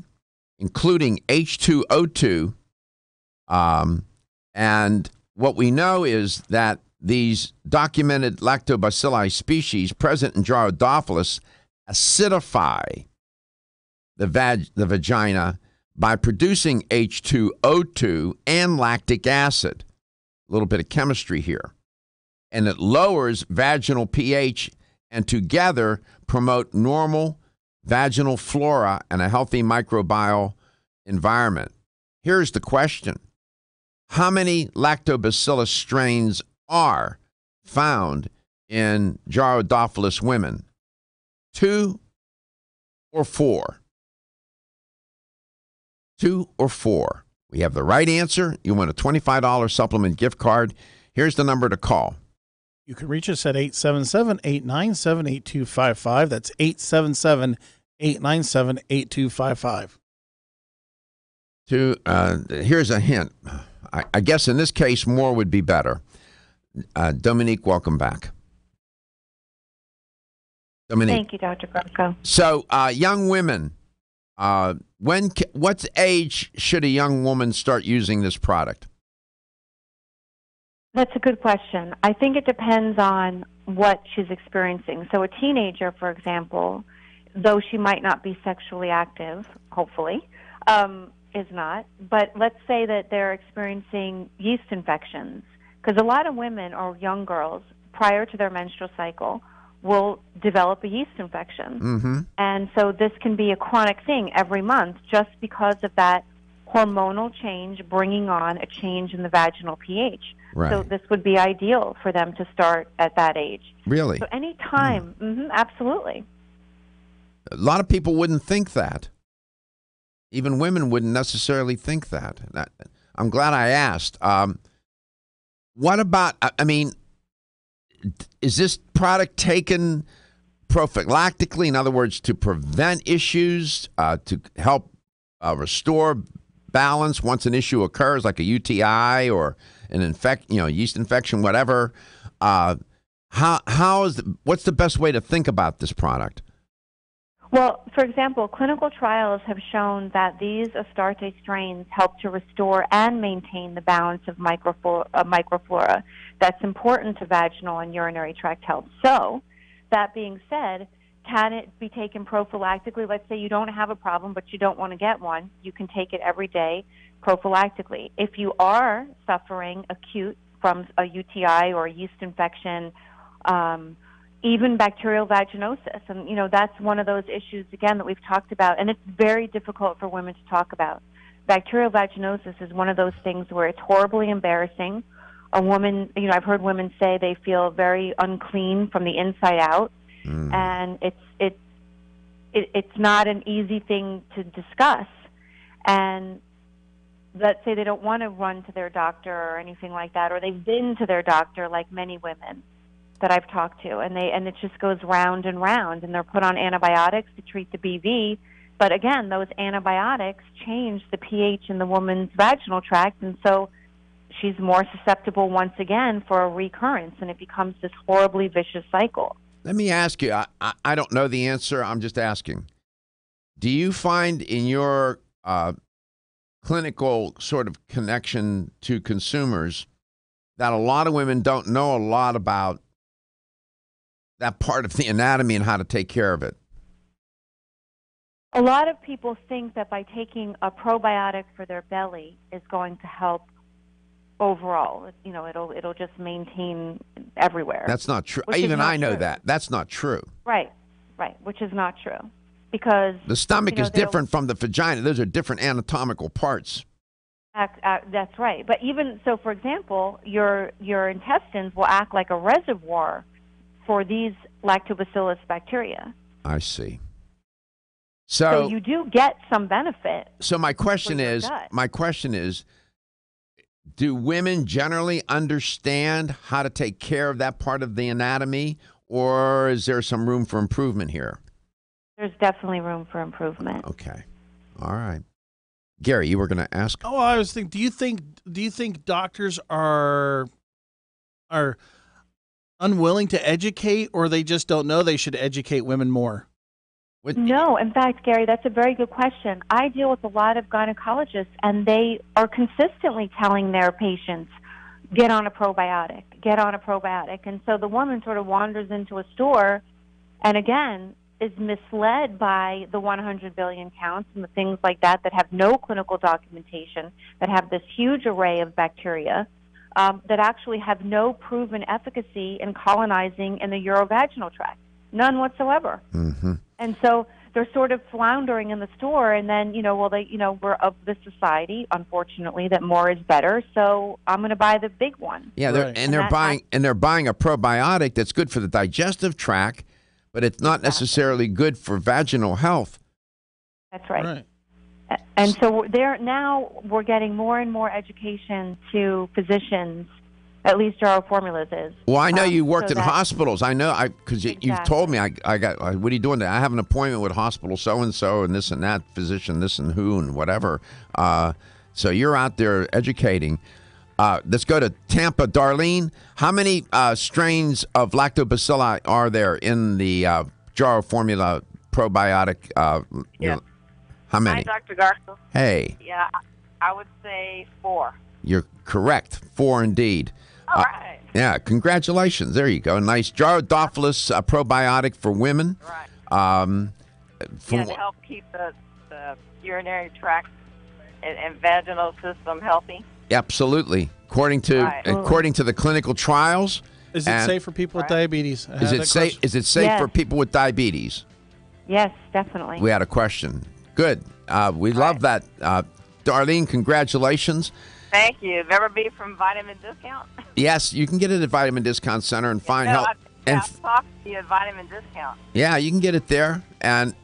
S1: including H2O2. And what we know is that these documented lactobacilli species present in Jarrow acidify the vagina by producing H2O2 and lactic acid. A little bit of chemistry here. And it lowers vaginal pH and together promote normal vaginal flora and a healthy microbial environment. Here's the question. How many lactobacillus strains are found in Jarrow women? 2 or 4? 2 or 4. We have the right answer. You win a $25 supplement gift card. Here's the number to call.
S2: You can reach us at 877-897-8255. That's 877-897-8255.
S1: Here's a hint. I guess in this case, more would be better. Dominique, welcome back. Dominique.
S9: Thank you, Dr. Greco.
S1: So, young women, what age should a young woman start using this product?
S9: That's a good question. I think it depends on what she's experiencing. So a teenager, for example, though she might not be sexually active, hopefully, is not. But let's say that they're experiencing yeast infections, because a lot of women or young girls, prior to their menstrual cycle, will develop a yeast infection.
S1: Mm-hmm.
S9: And so this can be a chronic thing every month just because of that hormonal change bringing on a change in the vaginal pH.
S1: Right.
S9: So this would be ideal for them to start at that age.
S1: Really?
S9: So any time, absolutely.
S1: A lot of people wouldn't think that. Even women wouldn't necessarily think that. I'm glad I asked. What about, is this product taken prophylactically? In other words, to prevent issues, to help restore balance once an issue occurs, like a UTI or an yeast infection, whatever. What's the best way to think about this product?
S9: Well, for example, clinical trials have shown that these Astarte strains help to restore and maintain the balance of microflora that's important to vaginal and urinary tract health. So, that being said, can it be taken prophylactically? Let's say you don't have a problem, but you don't want to get one. You can take it every day prophylactically. If you are suffering acute from a UTI or a yeast infection, even bacterial vaginosis, and that's one of those issues again that we've talked about, and it's very difficult for women to talk about. Bacterial vaginosis is one of those things where it's horribly embarrassing. A woman, I've heard women say they feel very unclean from the inside out. And it's not an easy thing to discuss. And let's say they don't want to run to their doctor or anything like that, or they've been to their doctor, like many women that I've talked to, and it just goes round and round, and they're put on antibiotics to treat the BV. But again, those antibiotics change the pH in the woman's vaginal tract, and so she's more susceptible once again for a recurrence, and it becomes this horribly vicious cycle.
S1: Let me ask you, I don't know the answer, I'm just asking. Do you find in your clinical sort of connection to consumers that a lot of women don't know a lot about that part of the anatomy and how to take care of it?
S9: A lot of people think that by taking a probiotic for their belly is going to help overall. It'll just maintain everywhere.
S1: That's not true. Even I know that. That's not true.
S9: Right, which is not true. Because
S1: the stomach is different from the vagina. Those are different anatomical parts.
S9: That's right. But even so, for example, your intestines will act like a reservoir for these lactobacillus bacteria.
S1: I see.
S9: So you do get some benefit.
S1: So my question is, do women generally understand how to take care of that part of the anatomy, or is there some room for improvement here?
S9: There's definitely room for improvement.
S1: Okay. All right. Gary, you were going to ask?
S2: Oh, I was thinking, do you think doctors are unwilling to educate, or they just don't know they should educate women more?
S9: No, in fact, Gary, that's a very good question. I deal with a lot of gynecologists, and they are consistently telling their patients, get on a probiotic, get on a probiotic. And so the woman sort of wanders into a store and, again, is misled by the 100 billion counts and the things like that have no clinical documentation, that have this huge array of bacteria, that actually have no proven efficacy in colonizing in the urovaginal tract. None whatsoever.
S1: Mm-hmm.
S9: And so they're sort of floundering in the store, and then, we're of the society, unfortunately, that more is better, so I'm going to buy the big one.
S1: Yeah, they're buying a probiotic that's good for the digestive tract, but it's not necessarily good for vaginal health.
S9: That's right. And so we're getting more and more education to physicians. At least Jarrow Formulas is.
S1: Well, I know you worked in hospitals. I know, because you've told me. I got. What are you doing there? I have an appointment with hospital so and so and this and that physician, this and who and whatever. So you're out there educating. Let's go to Tampa, Darlene. How many strains of lactobacilli are there in the Jarrow Formula probiotic? How many?
S10: Hi, Dr. Garfield.
S1: Hey.
S10: Yeah, I would say 4.
S1: You're correct. 4 indeed.
S10: All right.
S1: Yeah, congratulations. There you go. Nice Jarrow-Dophilus probiotic for women.
S10: Right. To help keep the urinary tract and vaginal system healthy.
S1: Absolutely. According to the clinical trials.
S2: Is it safe for people with diabetes?
S1: Is it safe for people with diabetes?
S9: Yes, definitely.
S1: We had a question. Good. We love that. Darlene, congratulations.
S10: Thank you. Ever be from Vitamin Discount?
S1: Yes, you can get it at Vitamin Discount Center and find help.
S10: I've talked to you at Vitamin Discount.
S1: Yeah, you can get it there. And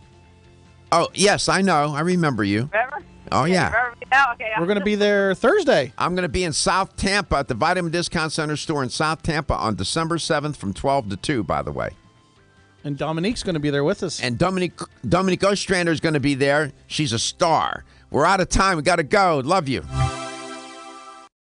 S1: yes, I know. I remember you.
S10: Remember?
S1: Oh, yeah.
S10: Okay.
S2: We're going to be there Thursday.
S1: I'm going to be in South Tampa at the Vitamin Discount Center store in South Tampa on December 7th from 12 to 2, by the way.
S2: And Dominique's going to be there with us.
S1: And Dominique Ostrander is going to be there. She's a star. We're out of time. We got to go. Love you.